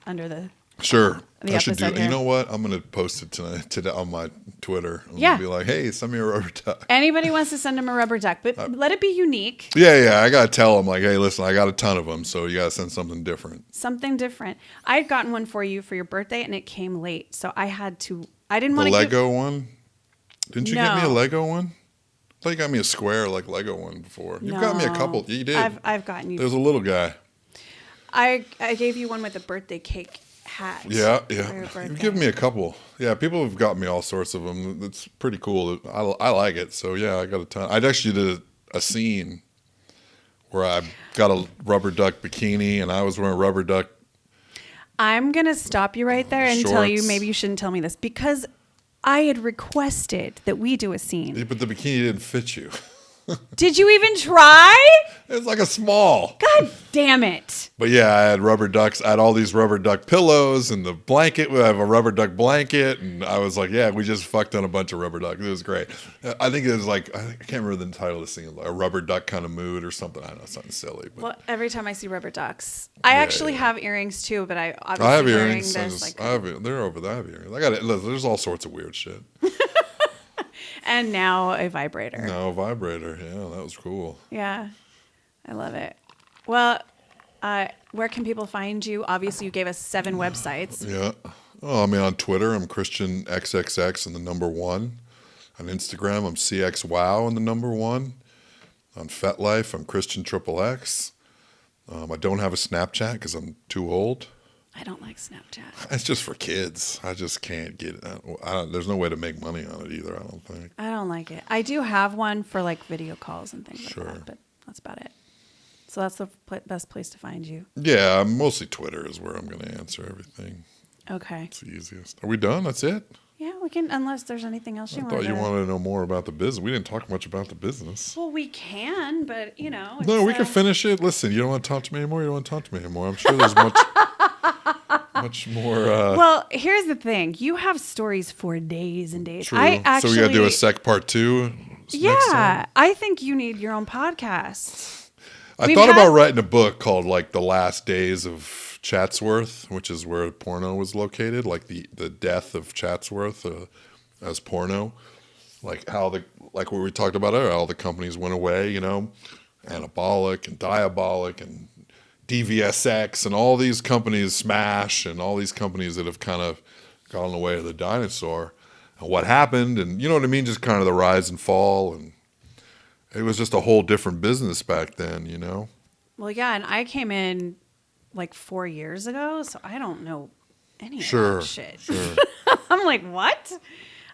under the... Sure. The I should do. episode here. You know what? I'm going to post it today on my Twitter. I'm Yeah. gonna be like, hey, send me a rubber duck. Anybody wants to send him a rubber duck, but let it be unique. Yeah. I got to tell them, like, hey, listen, I got a ton of them, so you got to send something different. Something different. I had gotten one for you for your birthday, and it came late, so I had to... I didn't want The to Lego one? Didn't you get me a No. Lego one? I thought you got me a square, like, Lego one before. You got me a couple. You did. I've gotten you... There's a little guy. I gave you one with a birthday cake hat. Yeah. for your birthday. You've given me a couple. Yeah, people have got me all sorts of them. It's pretty cool. I like it. So, yeah, I got a ton. I actually did a scene where I got a rubber duck bikini, and I was wearing a rubber duck. I'm going to stop you right there and tell you Shorts. maybe you shouldn't tell me this because I had requested that we do a scene. Yeah, but the bikini didn't fit you. Did you even try? It's like a small. God damn it. But yeah, I had rubber ducks. I had all these rubber duck pillows and the blanket. We have a rubber duck blanket. And I was like, yeah, we just fucked on a bunch of rubber ducks. It was great. I think it was like, I can't remember the title of the thing, a rubber duck kind of mood or something. I don't know, something silly. But Well, every time I see rubber ducks, I actually have earrings too, but I obviously I have wearing earrings. this, They're over there. I have earrings. I got it. There's all sorts of weird shit. and now a vibrator. No, vibrator. Yeah, that was cool. Yeah, I love it. Well, where can people find you? Obviously, you gave us 7 websites. Yeah. Oh, I mean, on Twitter, I'm Christian XXX and the number 1. On Instagram, I'm CXWow and the number 1. On FetLife, I'm Christian XXX. I don't have a Snapchat because I'm too old. I don't like Snapchat. It's just for kids. I just can't get it. There's no way to make money on it either, I don't think. I don't like it. I do have one for like video calls and things like that, but that's about it. So that's the best place to find you. Yeah, mostly Twitter is where I'm going to answer everything. Okay. It's the easiest. Are we done? That's it? Yeah, we can, unless there's anything else you want to. I thought you wanted to know more about the business. We didn't talk much about the business. Well, we can, but you know. No, we can finish it. Listen, you don't want to talk to me anymore? You don't want to talk to me anymore. I'm sure there's much more. Well, here's the thing. You have stories for days and days. True. So we got to do a sec part 2 next time? I think you need your own podcast. I thought about writing a book called like The Last Days of Chatsworth, which is where porno was located, like the death of Chatsworth as porno, like what we talked about earlier, how the companies went away, you know, Anabolic and Diabolic and DVSX and all these companies, Smash and all these companies that have kind of gone the way of the dinosaur, and what happened, and you know what I mean, just kind of the rise and fall, and it was just a whole different business back then, you know. Well, yeah, and I came in like 4 years ago, so I don't know any of that shit. Sure. I'm like, what?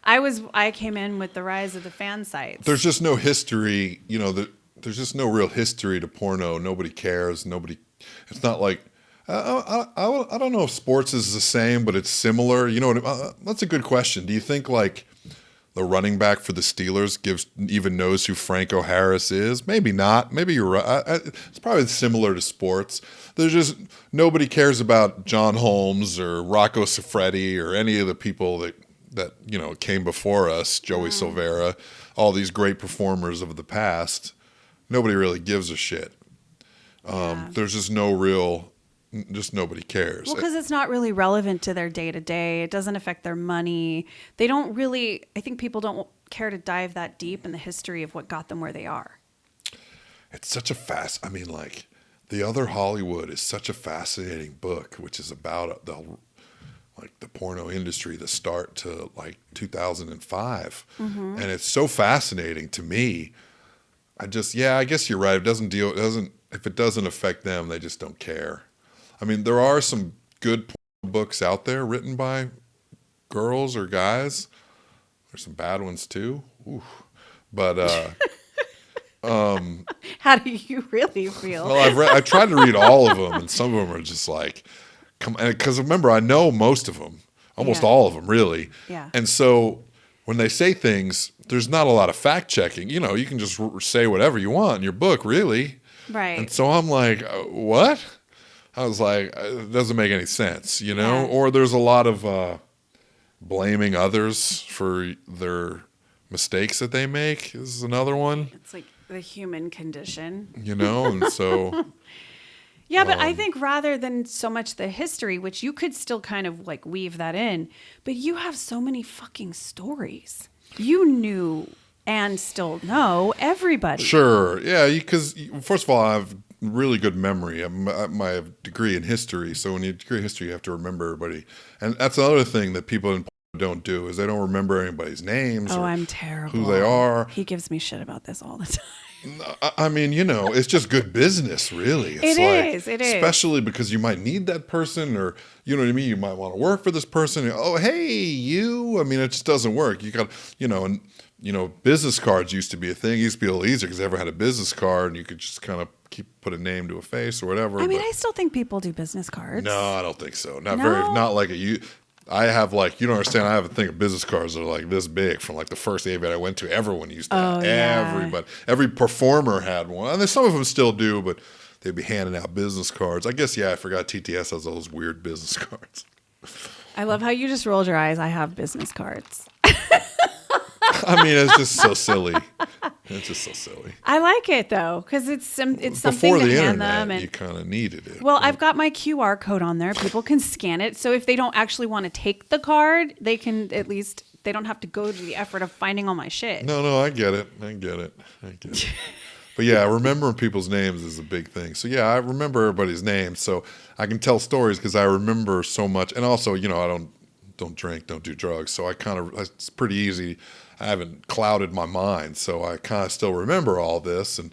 I came in with the rise of the fan sites. There's just no history, you know, there's just no real history to porno. Nobody cares. It's not like, I don't know if sports is the same, but it's similar. You know, that's a good question. Do you think like the running back for the Steelers even knows who Franco Harris is? Maybe not. Maybe you're right. It's probably similar to sports. There's just nobody cares about John Holmes or Rocco Siffredi or any of the people that you know came before us, Joey Silvera, all these great performers of the past. Nobody really gives a shit. There's just nobody cares. Well, because it's not really relevant to their day to day. It doesn't affect their money. They don't really, I think people don't care to dive that deep in the history of what got them where they are. It's such a like The Other Hollywood is such a fascinating book, which is about the porno industry, the start to like 2005. Mm-hmm. And it's so fascinating to me. I guess you're right. If it doesn't affect them, they just don't care. I mean, there are some good books out there written by girls or guys. There's some bad ones too. Ooh. But how do you really feel? Well, I've tried to read all of them, and some of them are just like, because remember, I know most of them, almost all of them, really. Yeah. And so when they say things, there's not a lot of fact checking. You know, you can just say whatever you want in your book, really. Right. And so I'm like, what? I was like, it doesn't make any sense, you know? Yeah. Or there's a lot of blaming others for their mistakes that they make. This is another one. It's like the human condition. You know, and so... Yeah, but I think rather than so much the history, which you could still kind of like weave that in, but you have so many fucking stories. You knew and still know everybody. Sure. Yeah, because first of all, I have really good memory. My degree in history. So when you degree in history, you have to remember everybody. And that's another thing that people don't do is they don't remember anybody's names. Oh, I'm terrible. Who they are. He gives me shit about this all the time. I mean, you know, it's just good business, really. It is. Especially because you might need that person or, you know what I mean? You might want to work for this person. Oh, hey, you. I mean, it just doesn't work. You got, you know, and, you know, business cards used to be a thing. It used to be a little easier because everyone had a business card and you could just kind of put a name to a face or whatever. I mean, I still think people do business cards. No, I don't think so. Not like I have like, you don't understand, I have a thing of business cards that are like this big from like the first AV I went to. Everyone used to have. yeah. Everybody. Every performer had one. And then some of them still do, but they'd be handing out business cards. I guess, I forgot TTS has those weird business cards. I love how you just rolled your eyes. I have business cards. I mean, it's just so silly. It's just so silly. I like it though, because it's something Before to the hand internet, them. And, you kind of needed it. well, I've got my QR code on there. People can scan it. So if they don't actually want to take the card, they can at least, they don't have to go to the effort of finding all my shit. No, I get it. But yeah, remembering people's names is a big thing. So yeah, I remember everybody's names, so I can tell stories because I remember so much. And also, I don't drink, don't do drugs, so it's pretty easy. I haven't clouded my mind, so I kind of still remember all this. And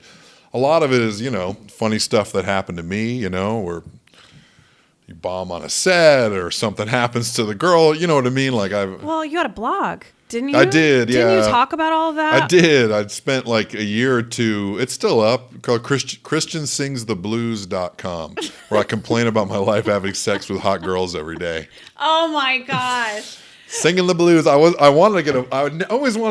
a lot of it is, funny stuff that happened to me, where you bomb on a set or something happens to the girl, you know what I mean? Well, you had a blog, didn't you? I did, yeah. Didn't you talk about all of that? I did. I'd spent like a year or two. It's still up, called ChristianSingsTheBlues.com, where I complain about my life having sex with hot girls every day. Oh my gosh. Singing the blues. I always wanted to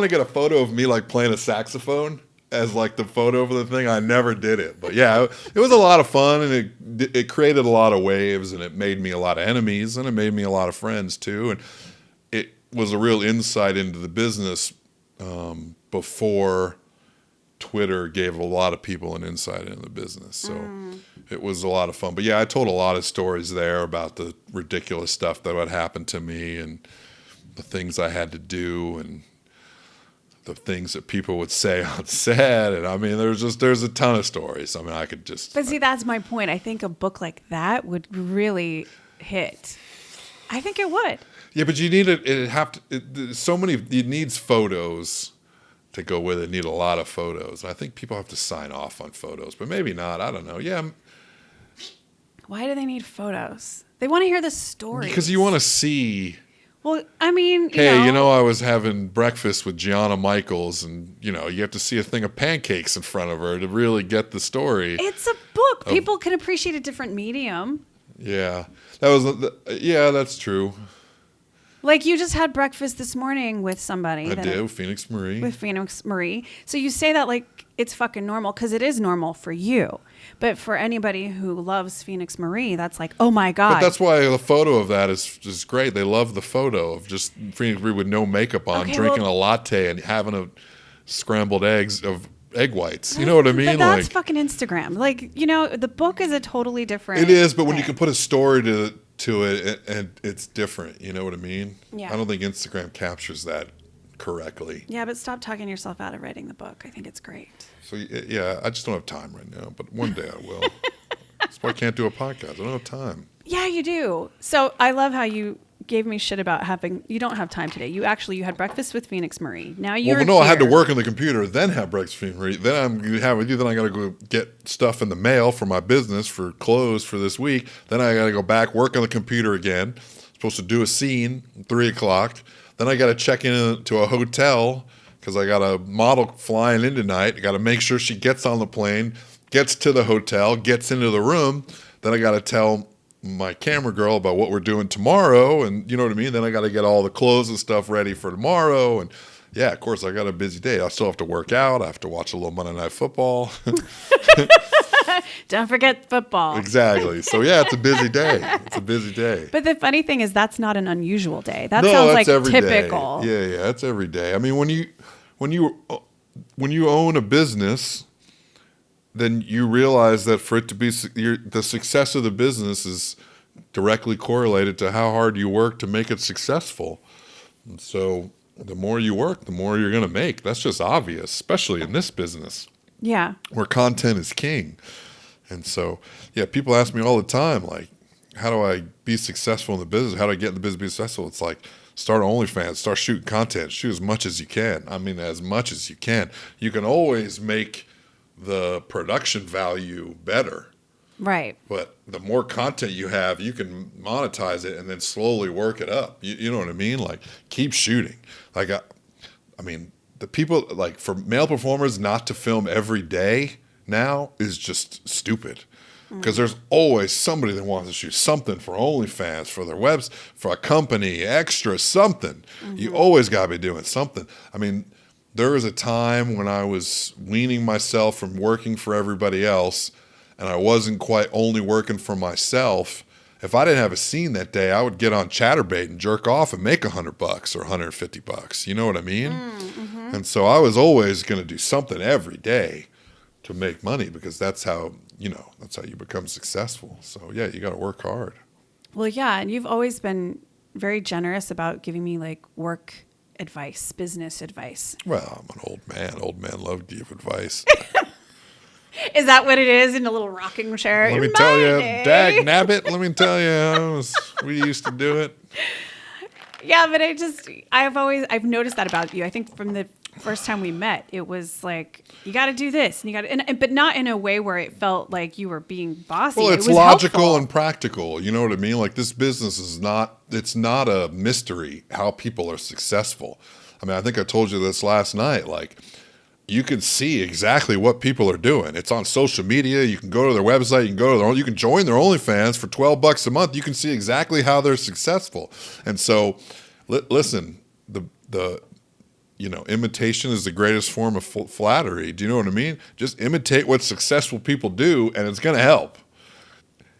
get a photo of me like playing a saxophone as like the photo for the thing. I never did it, but yeah, it was a lot of fun, and it created a lot of waves, and it made me a lot of enemies, and it made me a lot of friends too, and it was a real insight into the business before Twitter gave a lot of people an insight into the business. So it was a lot of fun. But yeah, I told a lot of stories there about the ridiculous stuff that would happen to me and the things I had to do and the things that people would say on set. And I mean, there's a ton of stories. I mean, I could just... But see, that's my point. I think a book like that would really hit. I think it would. Yeah, but you need it needs photos to go with it. You need a lot of photos. I think people have to sign off on photos, but maybe not. I don't know. Yeah. Why do they need photos? They want to hear the story. Because you want to see... Well, I mean, I was having breakfast with Gianna Michaels, and you have to see a thing of pancakes in front of her to really get the story. It's a book. People can appreciate a different medium. Yeah, that's true. Like you just had breakfast this morning with somebody. I did, with Phoenix Marie. With Phoenix Marie. So you say that like it's fucking normal because it is normal for you. But for anybody who loves Phoenix Marie, that's like, oh my God. But that's why the photo of that is great. They love the photo of just Phoenix Marie with no makeup on, drinking a latte and having a scrambled eggs of egg whites. You know what I mean? But that's fucking Instagram. Like, the book is a totally different It is, but when thing. you can put a story to it and it's different. You know what I mean? Yeah. I don't think Instagram captures that correctly. Yeah, but stop talking yourself out of writing the book. I think it's great. So yeah, I just don't have time right now, but one day I will. That's why I can't do a podcast. I don't have time. Yeah, you do. So I love how you gave me shit about you don't have time today. You had breakfast with Phoenix Marie. Now you're I had to work on the computer, then have breakfast with Phoenix Marie. Then I'm going to have with you. Then I got to go get stuff in the mail for my business for clothes for this week. Then I got to go back, work on the computer again. Supposed to do a scene at 3:00. Then I got to check into a hotel because I got a model flying in tonight. I got to make sure she gets on the plane, gets to the hotel, gets into the room. Then I got to tell my camera girl about what we're doing tomorrow, and you know what I mean? Then I got to get all the clothes and stuff ready for tomorrow, and yeah, of course, I got a busy day. I still have to work out. I have to watch a little Monday Night Football. Don't forget football. Exactly. So yeah, it's a busy day. But the funny thing is that's not an unusual day. That sounds like typical. Day. Yeah, that's every day. I mean, when you own a business, then you realize that for it to be the success of the business is directly correlated to how hard you work to make it successful. And so the more you work, the more you're going to make. That's just obvious, especially in this business. Yeah. Where content is king. And so, yeah, people ask me all the time, like, how do I be successful in the business? How do I get in the business to be successful? It's like, start OnlyFans, start shooting content, shoot as much as you can. I mean, as much as you can. You can always make the production value better. Right. But the more content you have, you can monetize it and then slowly work it up. You know what I mean? Like, keep shooting. Like, I mean, the people, like, for male performers not to film every day now is just stupid. Because there's always somebody that wants to shoot something for OnlyFans, for their webs, for a company, extra, something. You always got to be doing something. I mean, there was a time when I was weaning myself from working for everybody else, and I wasn't quite only working for myself. If I didn't have a scene that day, I would get on Chatterbait and jerk off and make $100 or $150. You know what I mean? And so I was always going to do something every day to make money, because that's how you become successful. So yeah, you got to work hard. Well, yeah, and you've always been very generous about giving me like work advice, business advice. Well, I'm an old man. Old men love to give advice. Is that what it is, in a little rocking chair? Let me tell you, dag nabbit, let me tell you, we used to do it. Yeah, but I've noticed that about you. I think from the first time we met, it was like, you got to do this, and you got to, but not in a way where it felt like you were being bossy. Well, it's it was logical helpful. and practical. You know what I mean? Like, this business it's not a mystery how people are successful. I mean, I think I told you this last night. Like, you can see exactly what people are doing. It's on social media. You can go to their website. You can join their OnlyFans for $12 a month. You can see exactly how they're successful. And so, listen, imitation is the greatest form of flattery. Do you know what I mean? Just imitate what successful people do, and it's going to help.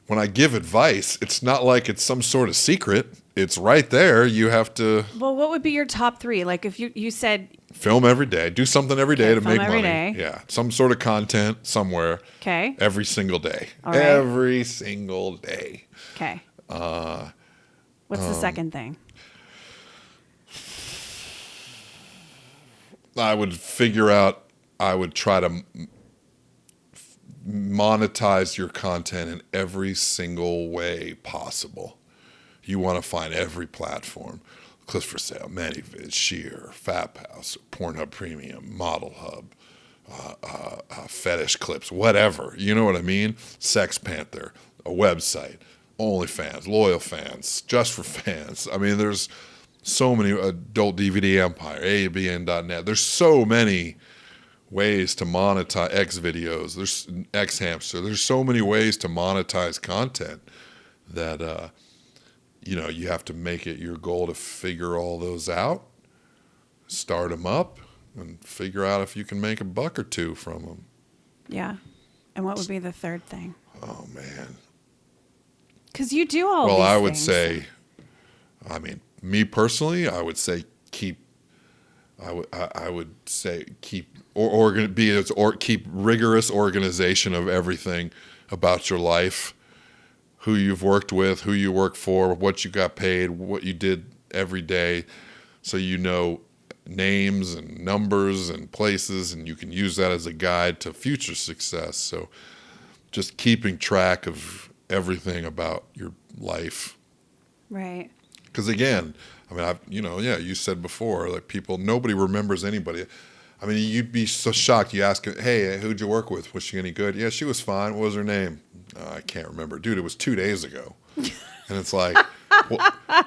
When I give advice, it's not like it's some sort of secret. It's right there. You have to... Well, what would be your top 3? Like, if you said... Film every day. Do something every day to make money. Day. Yeah. Some sort of content somewhere. Okay. Every single day. All right. Every single day. Okay. What's the second thing? I would try to monetize your content in every single way possible. You want to find every platform. Clips for Sale, ManyVids, Sheer, Fap House, Pornhub Premium, Model Hub, Fetish Clips, whatever. You know what I mean? Sex Panther, a website, OnlyFans, Loyal Fans, Just for Fans. I mean, there's so many, Adult DVD Empire, ABN.net. There's so many ways to monetize X videos. There's X Hamster. There's so many ways to monetize content that you have to make it your goal to figure all those out, start them up, and figure out if you can make $1 or $2 from them. Yeah. And what would be the third thing? Oh, man. Because you do all these Well, I would things. say, I mean, me personally, I would say keep rigorous organization of everything about your life. Who you've worked with, who you work for, what you got paid, what you did every day, so you know names and numbers and places, and you can use that as a guide to future success. So just keeping track of everything about your life. Right. Because again, I mean, you said before, like, nobody remembers anybody. I mean, you'd be so shocked. You ask, hey, who'd you work with? Was she any good? Yeah, she was fine. What was her name? I can't remember. Dude, it was 2 days ago. And it's like,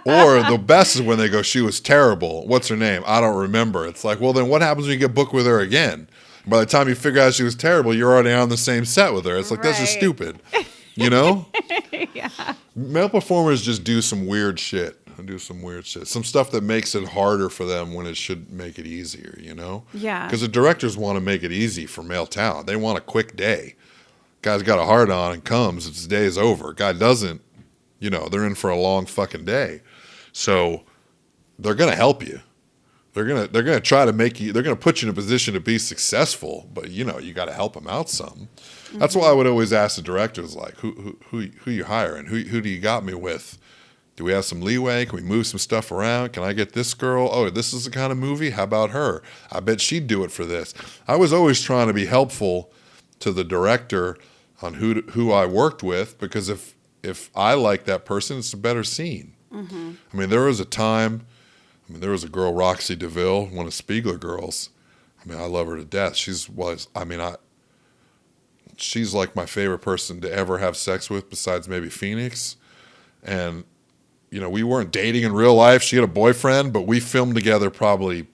or the best is when they go, she was terrible. What's her name? I don't remember. It's like, well, then what happens when you get booked with her again? By the time you figure out she was terrible, you're already on the same set with her. It's like, that's just stupid. You know? Yeah. Male performers just do some weird shit. Some stuff that makes it harder for them when it should make it easier, you know? Yeah. Because the directors want to make it easy for male talent. They want a quick day. Guy's got a hard on and comes, its day is over. Guy doesn't, they're in for a long fucking day. So they're going to help you. They're gonna try to make you. They're gonna put you in a position to be successful, but you got to help them out some. Mm-hmm. That's why I would always ask the directors, like, who you hiring? Who do you got me with? Do we have some leeway? Can we move some stuff around? Can I get this girl? Oh, this is the kind of movie. How about her? I bet she'd do it for this. I was always trying to be helpful to the director on who I worked with, because if I like that person, it's a better scene. Mm-hmm. I mean, there was a time. There was a girl, Roxy DeVille, one of Spiegler girls. I mean, I love her to death. She's like my favorite person to ever have sex with, besides maybe Phoenix. And, we weren't dating in real life. She had a boyfriend, but we filmed together probably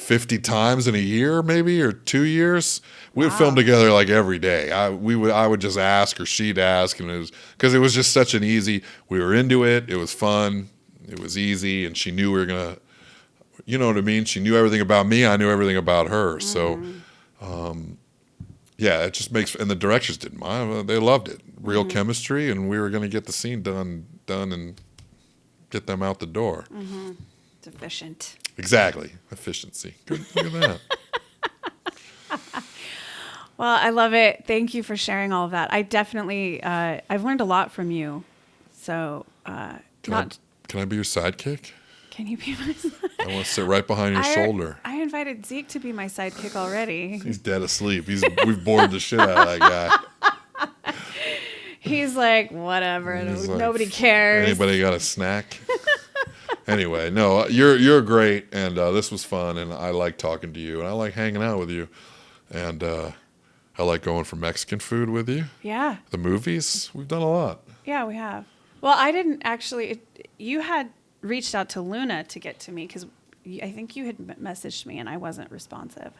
50 times in a year, maybe, or 2 years. We would film together like every day. I would just ask, or she'd ask, and because it was just such an easy. We were into it. It was fun. It was easy, and she knew we were gonna. You know what I mean? She knew everything about me. I knew everything about her. So, yeah, it just makes. And the directors didn't mind. They loved it. Real chemistry, and we were gonna get the scene done, and get them out the door. It's efficient. Exactly, efficiency. Good, look at that. Well, I love it. Thank you for sharing all of that. I definitely, I've learned a lot from you. So, Can I be your sidekick? Can you be my sidekick? I want to sit right behind your shoulder. I invited Zeke to be my sidekick already. He's dead asleep. We've bored the shit out of that guy. He's like, whatever. He's like, nobody cares. Anybody got a snack? Anyway, no, you're great, and this was fun, and I like talking to you, and I like hanging out with you, and I like going for Mexican food with you. Yeah. The movies, we've done a lot. Yeah, we have. Well, I didn't actually. You had reached out to Luna to get to me because I think you had messaged me and I wasn't responsive.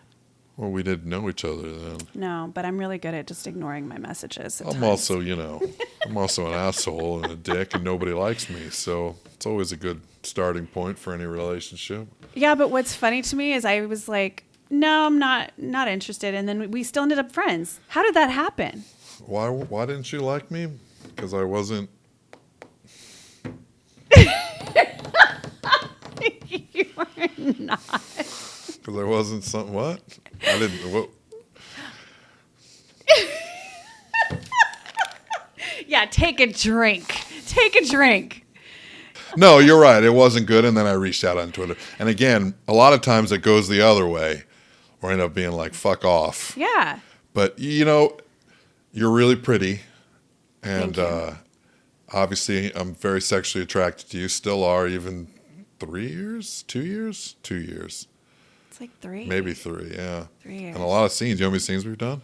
Well, we didn't know each other then. No, but I'm really good at just ignoring my messages. I'm also, I'm also an asshole and a dick, and nobody likes me. So it's always a good starting point for any relationship. Yeah, but what's funny to me is I was like, no, I'm not interested. And then we still ended up friends. How did that happen? Why didn't you like me? Because I wasn't. You are not. Because I wasn't something. What? I didn't. What? Yeah, take a drink. Take a drink. No, you're right. It wasn't good. And then I reached out on Twitter. And again, a lot of times it goes the other way, or I end up being like, fuck off. Yeah. But, you're really pretty. And obviously, I'm very sexually attracted to you. Still are, even 3 years? 2 years? 2 years. It's like 3. Maybe 3, yeah. 3 years. And a lot of scenes. You know how many scenes we've done?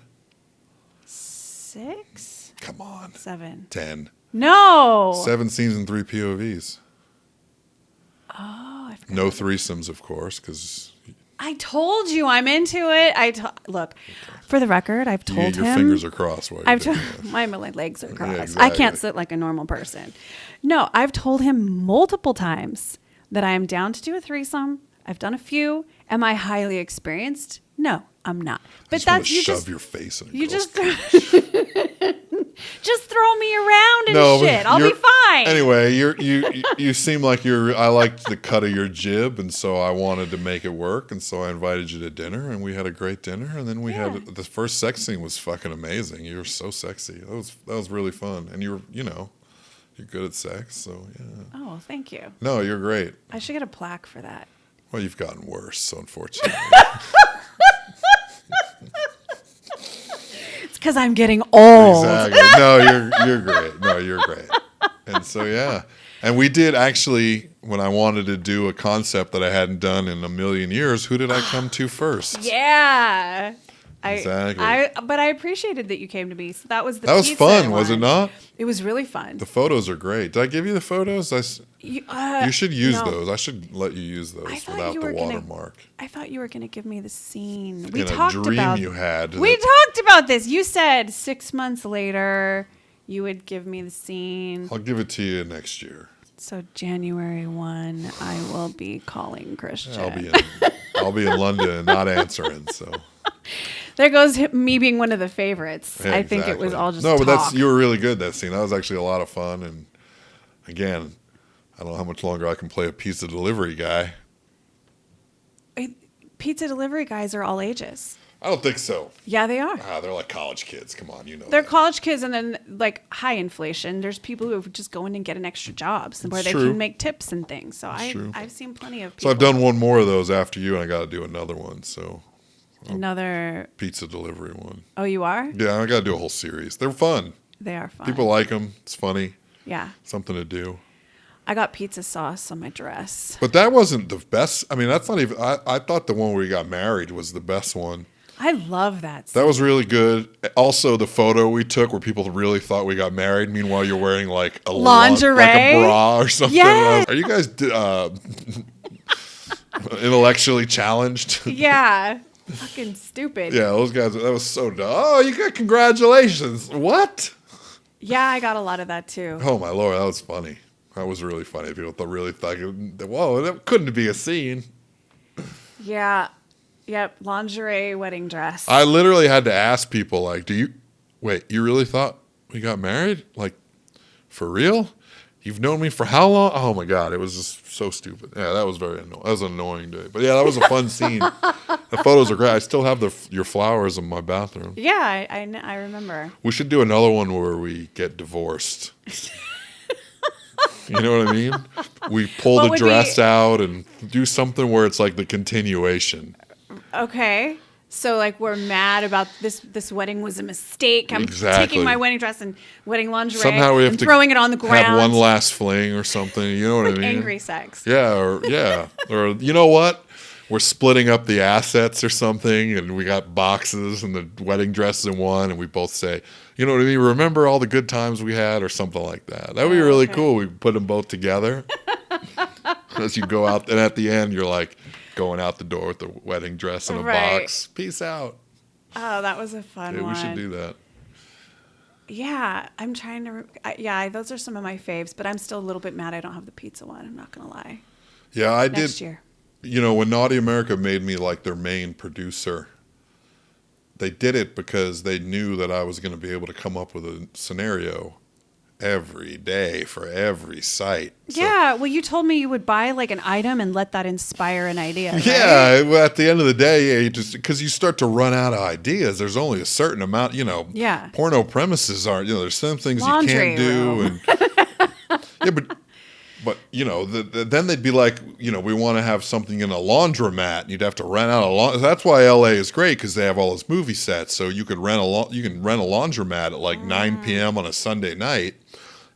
6? Come on. 7. 10. No. 7 scenes and 3 POVs. Oh, I forgot. No threesomes, of course, because I told you I'm into it. Look, for the record, I've told him. your fingers are crossed. My legs are crossed. Yeah, exactly. I can't sit like a normal person. No, I've told him multiple times that I am down to do a threesome. I've done a few. Am I highly experienced? No, I'm not. But that's you shove your face in a you girl's just throw me around and shit. I'll be fine. Anyway, you seem like I liked the cut of your jib, and so I wanted to make it work, and so I invited you to dinner, and we had a great dinner, and then we had the first sex scene was fucking amazing. You were so sexy. That was really fun, and you're good at sex, so yeah. Oh, thank you. No, you're great. I should get a plaque for that. Well, you've gotten worse, so unfortunately. It's because I'm getting old. Exactly. No, you're great. No, you're great. And so, yeah. And we did actually, when I wanted to do a concept that I hadn't done in a million years, who did I come to first? Yeah. Exactly. But I appreciated that you came to me. So that was That was fun, was it not? It was really fun. The photos are great. Did I give you the photos? You should use no. those. I should let you use those without the watermark. I thought you were going to give me the scene. We talked about you had. We talked about this. You said 6 months later you would give me the scene. I'll give it to you next year. So January 1, I will be calling Christian. I'll be in London and not answering. So there goes me being one of the favorites. Yeah, I think it was all just but talk. you were really good that scene. That was actually a lot of fun. And again, I don't know how much longer I can play a pizza delivery guy. Pizza delivery guys are all ages. I don't think so. Yeah, they are. They're like college kids. Come on, They're college kids, and then like high inflation. There's people who just go in and get an extra jobs where they can make tips and things. So I've seen plenty of people. So I've done one more of those after you, and I got to do another one. So another pizza delivery one. Oh, you are? Yeah, I got to do a whole series. They're fun. They are fun. People like them. It's funny. Yeah. Something to do. I got pizza sauce on my dress. But that wasn't the best. I mean, that's not even. I thought the one where we got married was the best one. I love that scene. That was really good. Also, the photo we took where people really thought we got married. Meanwhile, you're wearing like a lingerie, like a bra or something. Yes. Are you guys? Intellectually challenged. Yeah. Fucking stupid. Yeah, those guys, that was so dumb. Oh, you got congratulations. What? Yeah, I got a lot of that too. Oh, my Lord, that was funny. That was really funny. People really thought, whoa, that couldn't be a scene. Yeah. Yep. Lingerie wedding dress. I literally had to ask people, like, you really thought we got married? Like, for real? You've known me for how long? Oh, my God. It was just so stupid. Yeah, that was very annoying. That was an annoying day. But, yeah, that was a fun scene. The photos are great. I still have your flowers in my bathroom. Yeah, I remember. We should do another one where we get divorced. You know what I mean? We pull the dress out and do something where it's like the continuation. Okay. So, like, we're mad about this wedding was a mistake. I'm Exactly. taking my wedding dress and wedding lingerie Somehow we have and to throwing it on the ground. have one last fling or something. You know what I mean? Angry sex. Yeah, or you know what? We're splitting up the assets or something, and we got boxes and the wedding dress in one, and we both say, you know what I mean? Remember all the good times we had, or something like that. That would be really cool. We put them both together as you go out, and at the end, you're like going out the door with the wedding dress in a box. Peace out. Oh, that was a fun one. We should do that. Yeah, I'm trying to. Those are some of my faves, but I'm still a little bit mad I don't have the pizza one. I'm not gonna lie. Yeah, I did. Next year. You know, when Naughty America made me like their main producer, they did it because they knew that I was going to be able to come up with a scenario every day for every site. Yeah, well, you told me you would buy like an item and let that inspire an idea. Right? Yeah, well, at the end of the day, you just because you start to run out of ideas. There's only a certain amount, Yeah. Porno premises aren't, there's some things Laundry you can't do. And, but then they'd be like, we want to have something in a laundromat. And you'd have to rent out That's why LA is great, because they have all those movie sets. So you could rent a laundromat at like 9 p.m. on a Sunday night,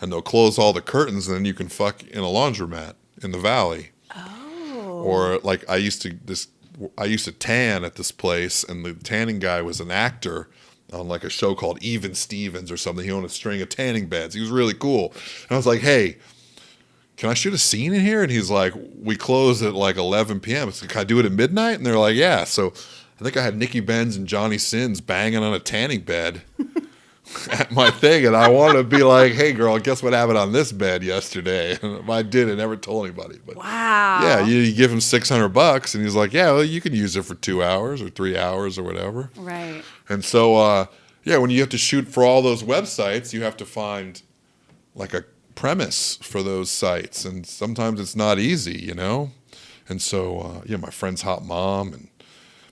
and they'll close all the curtains, and then you can fuck in a laundromat in the valley. Oh. Or like I used to tan at this place, and the tanning guy was an actor on like a show called Even Stevens or something. He owned a string of tanning beds. He was really cool. And I was like, hey, can I shoot a scene in here? And he's like, we close at like 11 p.m. It's like, can I do it at midnight? And they're like, yeah. So I think I had Nikki Benz and Johnny Sins banging on a tanning bed at my thing. And I wanted to be like, hey, girl, guess what happened on this bed yesterday? And I did it, never told anybody. But wow. Yeah, you give him $600, and he's like, yeah, well, you can use it for 2 hours or 3 hours or whatever. Right. And so, when you have to shoot for all those websites, you have to find like a premise for those sites, and sometimes it's not easy, and so my friend's hot mom and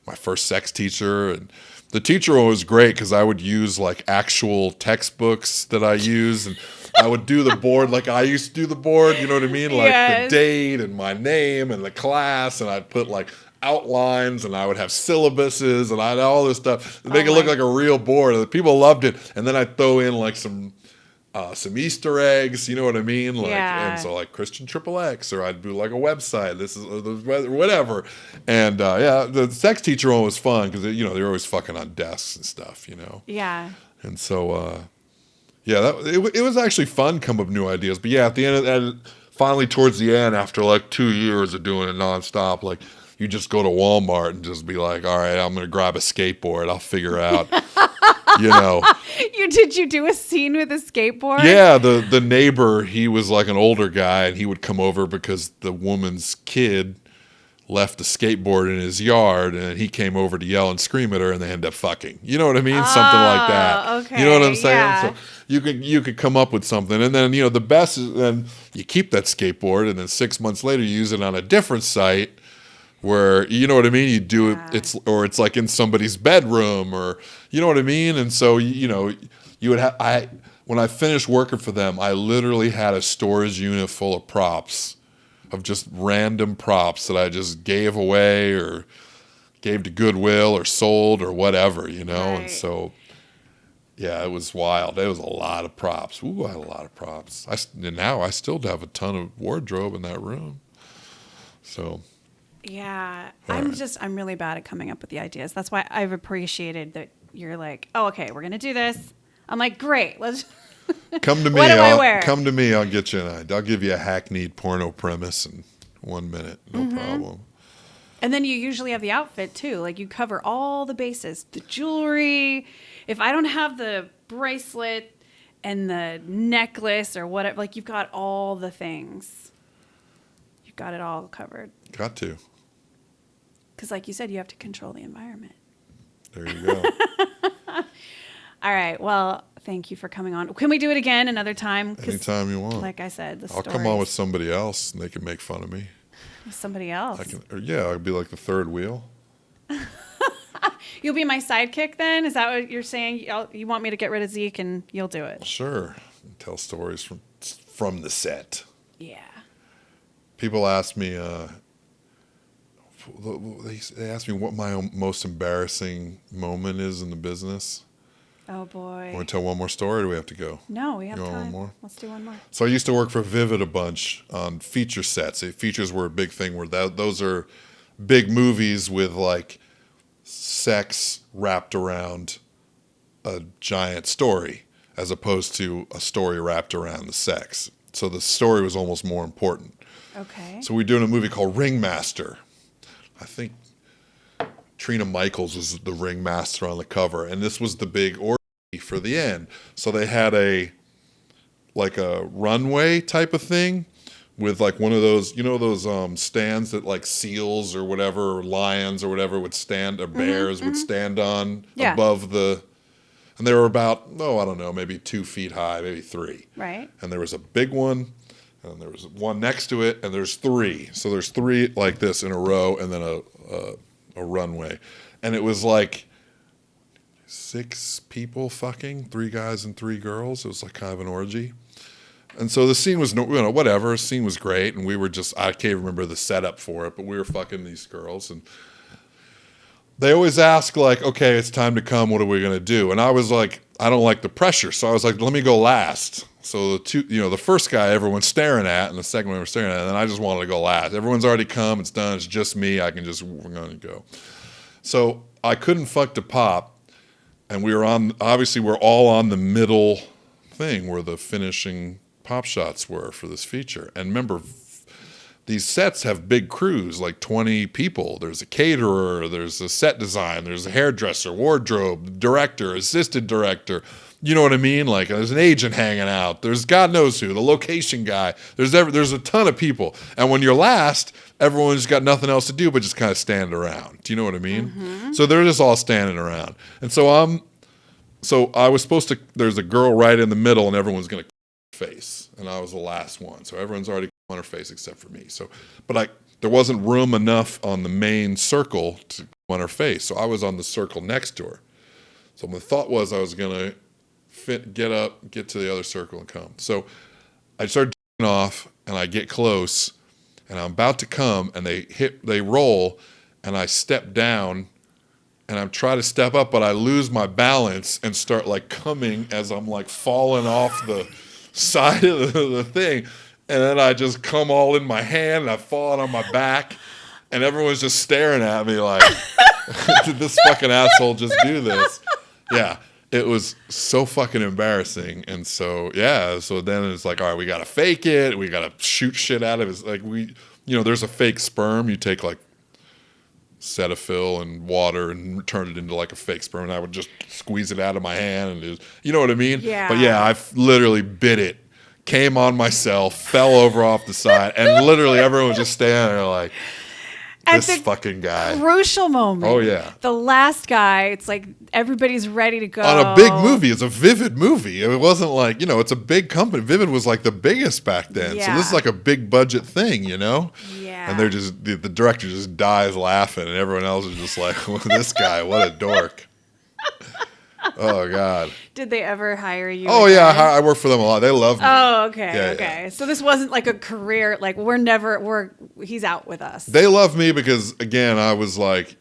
my first sex teacher, and the teacher was great because I would use like actual textbooks that I use, and I would do the board like I used to do the board, you know what I mean, like the date and my name and the class, and I'd put like outlines, and I would have syllabuses, and I had all this stuff to make it look like a real board, and the people loved it. And then I'd throw in like some Easter eggs, you know what I mean? Like, and so like Christian XXX, or I'd do like a website, this is whatever. And the sex teacher one was fun because they're always fucking on desks and stuff, Yeah. And so it was actually fun come up with new ideas. But yeah, at the end, finally towards the end, after like 2 years of doing it nonstop, like you just go to Walmart and just be like, all right, I'm gonna grab a skateboard, I'll figure out. Did you do a scene with a skateboard? Yeah, the neighbor, he was like an older guy, and he would come over because the woman's kid left the skateboard in his yard, and he came over to yell and scream at her, and they ended up fucking. You know what I mean? Something like that. Okay. You know what I'm saying? Yeah. So you could come up with something, and then the best is then you keep that skateboard, and then 6 months later you use it on a different site. Where, you know what I mean? You do it, it's like in somebody's bedroom, or, you know what I mean? And so, you would have, when I finished working for them, I literally had a storage unit full of props, of just random props that I just gave away or gave to Goodwill or sold or whatever, Right. And so, yeah, it was wild. It was a lot of props. Ooh, I had a lot of props. Now I still have a ton of wardrobe in that room. So... Yeah, Right. I'm really bad at coming up with the ideas. That's why I've appreciated that you're like, oh, okay, we're going to do this. I'm like, great, let's come to me. What do I wear? Come to me. I'll get you I'll give you a hackneyed porno premise in 1 minute. No problem. And then you usually have the outfit too. Like you cover all the bases, the jewelry. If I don't have the bracelet and the necklace or whatever, like you've got all the things. You've got it all covered. Got to. Because like you said, you have to control the environment. There you go. All right. Well, thank you for coming on. Can we do it again another time? Anytime you want. Like I said, the I'll stories. come on with somebody else and they can make fun of me. With somebody else. I'll be like the third wheel. You'll be my sidekick then? Is that what you're saying? You want me to get rid of Zeke and you'll do it? Sure. Tell stories from the set. Yeah. People ask me, they ask me what my most embarrassing moment is in the business. Oh, boy. Want to tell one more story or do we have to go? No, we have You want time. one more? Let's do one more. So I used to work for Vivid a bunch on feature sets. Features were a big thing where those are big movies with like sex wrapped around a giant story as opposed to a story wrapped around the sex. So the story was almost more important. Okay. So we're doing a movie called Ringmaster. I think Trina Michaels was the ringmaster on the cover, and this was the big orgy for the end. So they had a runway type of thing with like one of those, those stands that like seals or whatever, or lions or whatever would stand, or bears would stand on above the, and they were about, I don't know, maybe 2 feet high, maybe 3. Right. And there was a big one, and there was one next to it, and there's 3. So there's 3 like this in a row, and then a runway. And it was like 6 people fucking, 3 guys and 3 girls. It was like kind of an orgy. And so the scene was, whatever. The scene was great. And we were I can't remember the setup for it, but we were fucking these girls. And they always ask like, okay, it's time to come. What are we going to do? And I was like, I don't like the pressure. So I was like, let me go last. So the first guy everyone's staring at, and the second one we're staring at, and then I just wanted to go last. Everyone's already come, it's done, it's just me. We're going to go. So I couldn't fuck to pop, and we're all on the middle thing where the finishing pop shots were for this feature. And remember, these sets have big crews, like 20 people. There's a caterer, there's a set design, there's a hairdresser, wardrobe, director, assistant director. You know what I mean? Like there's an agent hanging out. There's God knows who, the location guy. There's a ton of people. And when you're last, everyone's got nothing else to do but just kind of stand around. Do you know what I mean? Mm-hmm. So they're just all standing around. And so I was supposed to, there's a girl right in the middle and everyone's going to face. And I was the last one. So everyone's already on her face except for me. So, there wasn't room enough on the main circle to on her face. So I was on the circle next to her. So my thought was I was going to get up, get to the other circle and come. So I started off and I get close and I'm about to come and they roll and I step down and I'm trying to step up, but I lose my balance and start like coming as I'm like falling off the side of the thing. And then I just come all in my hand and I fall on my back and everyone's just staring at me like, did this fucking asshole just do this? Yeah. It was so fucking embarrassing. And so, so then it's like, all right, we got to fake it. We got to shoot shit out of it. Like there's a fake sperm. You take like Cetaphil and water and turn it into like a fake sperm. And I would just squeeze it out of my hand. And you know what I mean? Yeah. But yeah, I literally bit it, came on myself, fell over off the side. And literally everyone was just standing there like, this fucking guy. Crucial moment. Oh, yeah. The last guy, it's like everybody's ready to go. On a big movie. It's a Vivid movie. It wasn't like, it's a big company. Vivid was like the biggest back then. Yeah. So this is like a big budget thing, Yeah. And they're just, the director just dies laughing and everyone else is just like, well, this guy, what a dork. Oh, God. Did they ever hire you? Oh, again? yeah. I work for them a lot. They love me. Oh, okay. Okay. Yeah. So this wasn't like a career, like he's out with us. They love me because, again, I was like,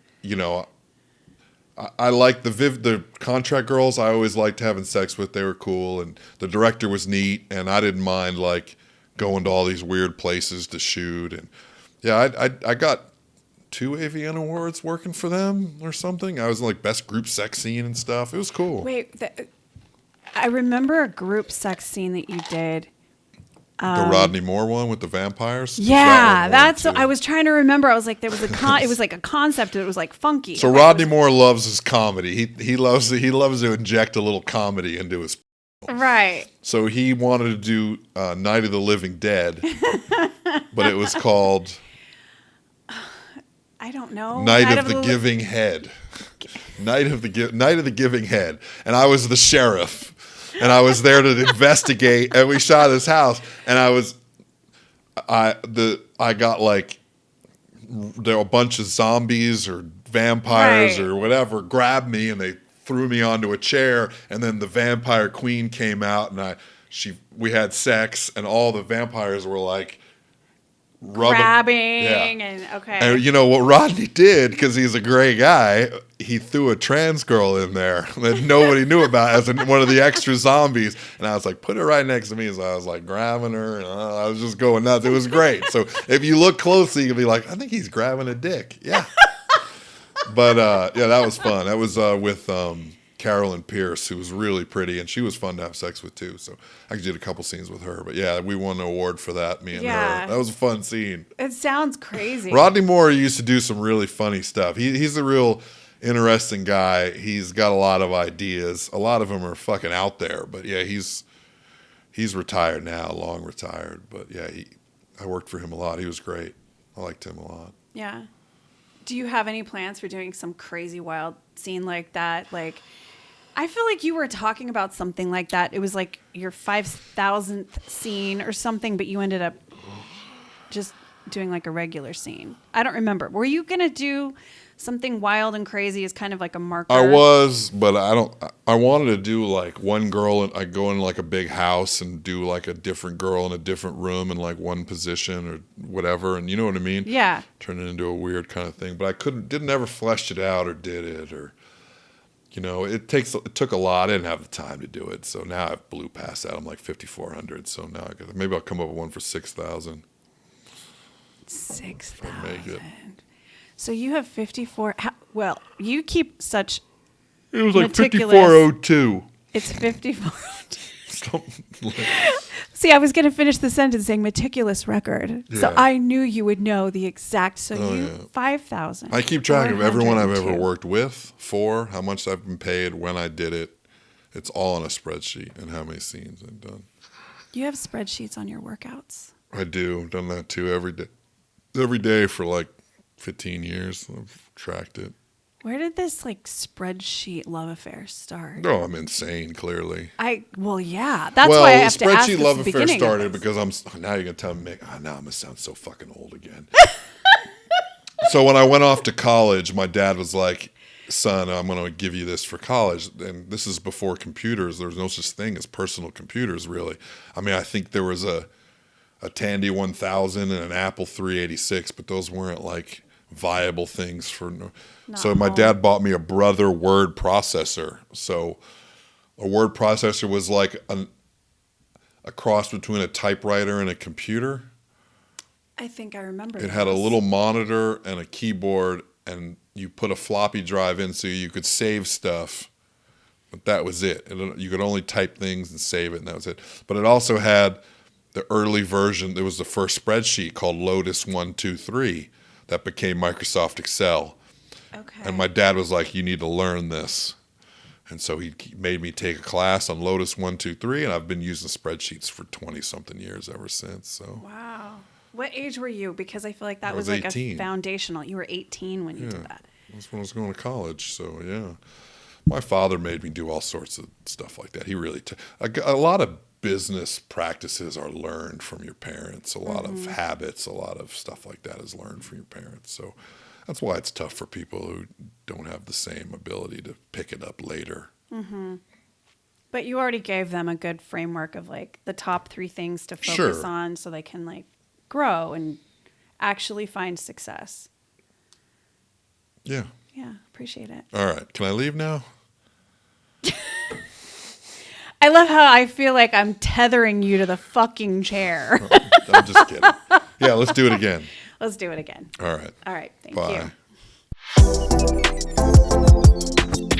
I liked the contract girls I always liked having sex with. They were cool. And the director was neat. And I didn't mind, like, going to all these weird places to shoot. And, yeah, I got 2 AVN awards working for them or something. I was in like best group sex scene and stuff. It was cool. Wait, I remember a group sex scene that you did. The Rodney Moore one with the vampires? Yeah, that's. I was trying to remember. I was like, there was it was like a concept. It was like funky. So Rodney Moore loves his comedy. He loves to inject a little comedy into his. Right. So he wanted to do Night of the Living Dead, but it was called. I don't know. Night of the Giving Head. Night of the Giving Head, and I was the sheriff. And I was there to investigate, and we shot his house. And I got like there were a bunch of zombies or vampires or whatever grabbed me, and they threw me onto a chair. And then the vampire queen came out, and we had sex, and all the vampires were like grabbing and okay. And you know what Rodney did, because he's a gray guy, he threw a trans girl in there that nobody knew about as one of the extra zombies. And I was like, put it right next to me. So I was like grabbing her, and I was just going nuts. It was great. So if you look closely, you'll be like, I think he's grabbing a dick. Yeah. But yeah, that was fun. That was with Carolyn Pierce, who was really pretty, and she was fun to have sex with too. So I did a couple scenes with her. But yeah, we won an award for that, me and her. That was a fun scene. It sounds crazy. Rodney Moore used to do some really funny stuff. He's a real interesting guy. He's got a lot of ideas. A lot of them are fucking out there. But yeah, he's retired now, long retired. But yeah, I worked for him a lot. He was great. I liked him a lot. Yeah. Do you have any plans for doing some crazy wild scene like that? Like, I feel like you were talking about something like that. It was like your 5,000th scene or something, but you ended up just doing like a regular scene. I don't remember. Were you going to do something wild and crazy as kind of like a marker? I was, but I wanted to do like one girl, and I go in like a big house and do like a different girl in a different room in like one position or whatever. And you know what I mean? Yeah. Turn it into a weird kind of thing. But I didn't ever flesh it out or did it, or, you know, it took a lot. I didn't have the time to do it. So now I've blew past that. I'm like 5,400. So now maybe I'll come up with one for 6,000. 6,000. So you have 54. Well, you keep such. It was like 5402. It's 5402. See, I was going to finish the sentence saying meticulous record. Yeah. So I knew you would know the exact. So 5,000. I keep track of everyone I've ever worked with, how much I've been paid, when I did it. It's all on a spreadsheet, and how many scenes I've done. You have spreadsheets on your workouts. I do. I've done that too every day. Every day for like 15 years. I've tracked it. Where did this like spreadsheet love affair start? Oh, I'm insane, clearly. Well, yeah. That's why I have to ask. Spreadsheet love affair started because now you're going to tell me, now I'm going to sound so fucking old again. So when I went off to college, my dad was like, son, I'm going to give you this for college. And this is before computers. There was no such thing as personal computers, really. I mean, I think there was a Tandy 1000 and an Apple 386, but those weren't like viable things for. So my dad bought me a Brother word processor. So a word processor was like a cross between a typewriter and a computer. I think I remember. It had a little monitor and a keyboard, and you put a floppy drive in so you could save stuff. But that was it. You could only type things and save it, and that was it. But it also had the early version. There was the first spreadsheet called Lotus 123 that became Microsoft Excel. Okay. And my dad was like, you need to learn this. And so he made me take a class on Lotus 123, and I've been using spreadsheets for 20-something years ever since. So. Wow. What age were you? Because I feel like that was like 18. A foundational. You were 18 when you did that. That's when I was going to college. So, yeah. My father made me do all sorts of stuff like that. He really a lot of business practices are learned from your parents. A lot of habits, a lot of stuff like that is learned from your parents. So that's why it's tough for people who don't have the same ability to pick it up later. Mm-hmm. But you already gave them a good framework of like the top 3 things to focus on so they can like grow and actually find success. Yeah. Yeah, appreciate it. All right. Can I leave now? I love how I feel like I'm tethering you to the fucking chair. I'm just kidding. Yeah, let's do it again. Let's do it again. All right. All right. Thank Bye. you.